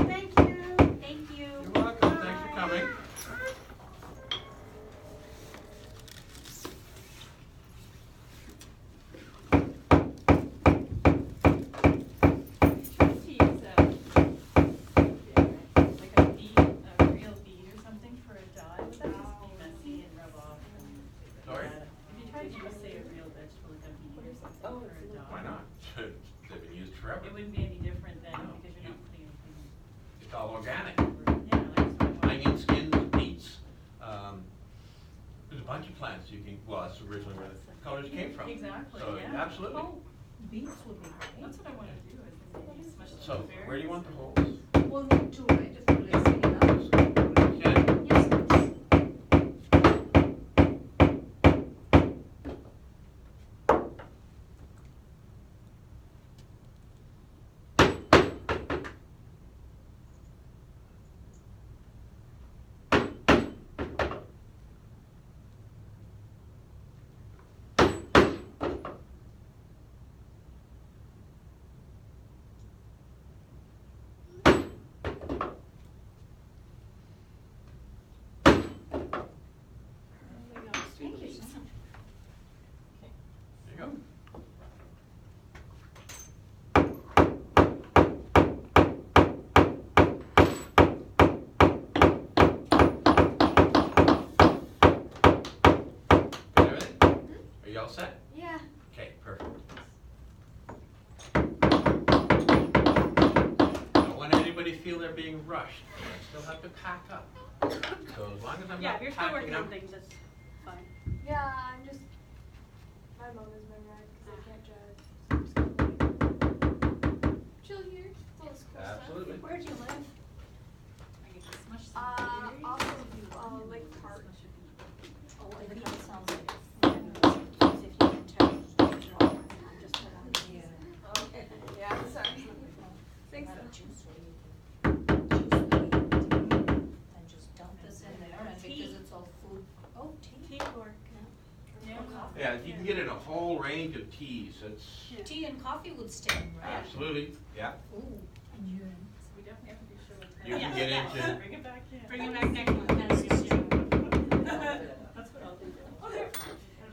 Thank you. Thank you.
You're welcome. Thanks for coming.
to use like a bead, a real bead or something for a dye. Would that just be messy and rub off?
Sorry?
If you tried to use, say, a real vegetable, like a bead or something for a dye.
Why not? They've been used forever.
It wouldn't be any different then
No.
because you're not putting anything.
It's all organic.
Yeah, like so I
Onion skins, beets. There's a bunch of plants you can, well, that's originally where the colors came from.
Exactly,
So,
yeah.
absolutely.
Oh, beets would be great.
That's what I want to do. Is maybe smush it
So,
with berries.
where do you want the holes?
Well, not too, right, just placing it up.
Okay.
Yes, please.
Thank you so much.
There you go. Got everything? Are you all set?
Yeah.
Okay, perfect. Don't want anybody to feel they're being rushed. I still have to pack up. So as long as I'm
Yeah,
not
if you're still
packing
working
up.
on things, that's fine.
Yeah, I'm just. My mom is my ride because I can't drive. So I'm just gonna chill here. It's all this cool
Absolutely.
Where'd you live?
I get to smush some
stuff.
berries.
Off of Lake Park.
Oh, I think it sounds like. If you can tell, just put on here.
Yeah, sorry. Thanks.
Not a juice, or you can juice it, and just dump this in there, and because it's all food, oh, tea.
Tea or
Yeah.
Yeah, you can get in a whole range of teas. It's
Tea and coffee would stain, right?
absolutely, yeah.
Ooh.
So we definitely have to be sure what's
You can
Yeah.
get
Yeah.
into,
Bring it back in.
bring it back next month.
That's the stew.
That's what I'll do.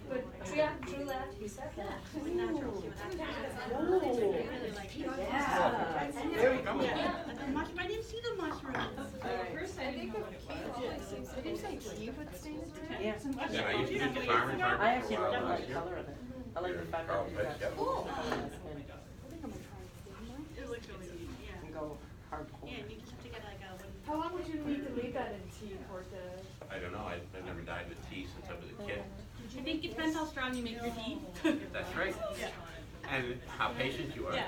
But yeah, true that. He said that.
Natural. See what that does. I
Ooh.
really like it.
Yeah.
there you go.
Yeah, and the mushroom, I didn't see the mushrooms.
At first I
I
didn't
think
know
the
what it
tea
was.
always seems. Did you say tea would stain it too?
Yeah.
Yeah, I used to do farmer's market
I actually
for a
really
while
like
last
the
year.
color of it. I like the fact that
Carl
you
Pitts,
got
yeah.
cool.
I think I'm gonna try this, didn't
It looks really neat, yeah.
And go hardcore.
Yeah, and you just have to get like a wooden.
How long would you need to leave that in tea for it to?
I don't know, I've never dyed with tea since I was a kid.
I think it depends how strong you make your tea.
That's right.
Yeah.
And how patient you are.
Yeah.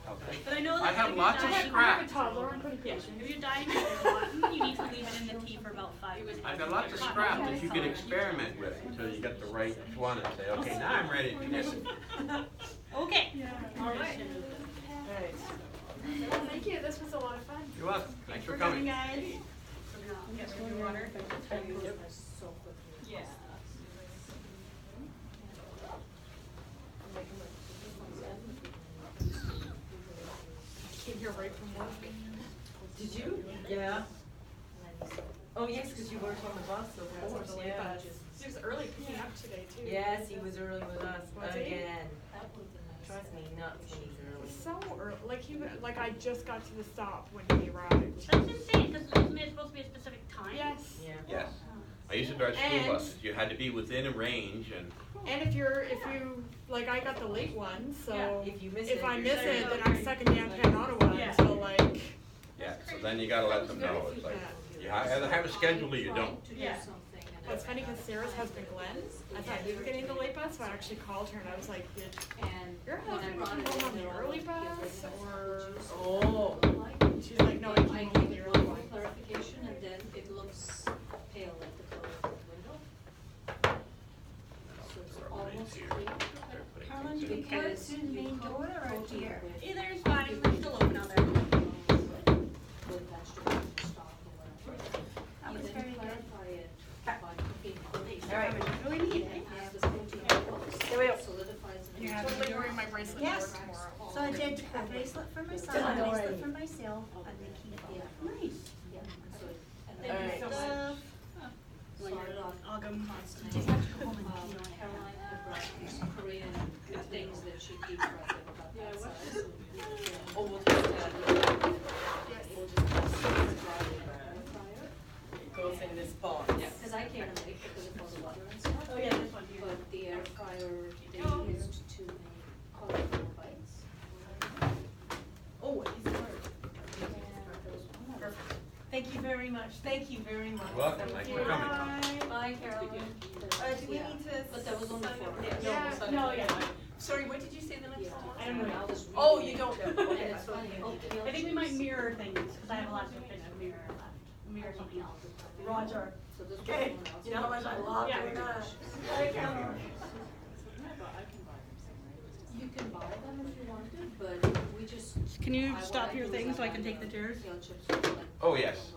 Okay.
But I know that
I have
if
lots
you're
of
dying,
scraps.
Toddler, I'm pretty
Yeah,
patient.
if you're dying of rotten, you need to leave it in the tea for about 5 minutes.
I've got lots of scraps that you can experiment with until you get the right one and say, okay, now I'm ready to do this.
Okay.
All right.
Alright.
Well, thank you, this was a lot of fun.
You're welcome. Thanks for
coming,
coming.
guys.
Yes, your water.
Yeah.
Came here right from work.
Did you? Yeah. Oh, yes, because you worked on the bus, of course,
Totally,
yeah.
but he was early picking up today too.
Yes, he was early with us
Was he?
again. Drives me nuts when he's early.
So early, like I just got to the stop when he arrived.
That's insane, because isn't it supposed to be a specific time?
Yes.
Yeah.
Yes. I used to drive school
And-
buses. You had to be within a range and
And if you, like I got the late one, so
If you miss it.
if I
you're
miss
stuck.
it, then I'm stuck in downtown Ottawa
Yeah.
until like,
yeah, so then you gotta let them know. It's like, you either have a schedule or you don't.
Yeah.
well, it's funny because Sarah's husband Glenn, I thought he was getting the late bus, so I actually called her and I was like, did your husband come home on the early bus or?
Oh.
She's like, no, he came home on the early one.
Clarification, and then it looks pale at the color of the window. So it's almost clear.
Carlin, do you
Because
put
to the main door or out here?
either is fine, we're still open out there.
With vegetable stock or whatever.
That was
You
very
then
good.
clarify it by cooking on.
All right. Really neat, eh?
As the protein solidifies in the.
Yeah, I'm totally wearing my bracelet
Yes.
for tomorrow.
So I did a bracelet for my son, a bracelet for myself, and the key fob.
Nice.
Yeah, so it, and
Thank
then
you so
it's
much.
started off
I'll go.
constant.
Just have to go home and pee on it.
Caroline had brought these Korean things that she deep fried them about that size.
Oh, we'll just,
We'll just pass it in the dry air fryer.
it goes in this box.
Cause I can't make because of all the butter and stuff.
Oh, yeah, this one here.
But the air fryer they used to make cauliflower bites.
Oh, he's hard.
And there was one other.
Thank you very much, thank you very much.
You're welcome. Thanks for coming.
Bye, Caroline.
Do we
Yeah.
need to?
But that was only
sign
for
up?
her.
Yeah,
Yeah.
no,
No, yeah.
Sorry, what did you say the next
Yeah.
one was?
I don't know.
I'll just read
Oh,
it.
you don't know,
And
okay.
it's funny.
I think we might mirror things, because I have a lot of things to mirror left. Mirror something else. Roger.
So this was
Okay,
someone else.
you know how much I love
Yeah.
doing that.
You can buy them if you wanted, but we just.
Can you
I-
stop
what I
your
do is
thing so I
buy
can take the chairs?
potato chips, like,
Oh, yes.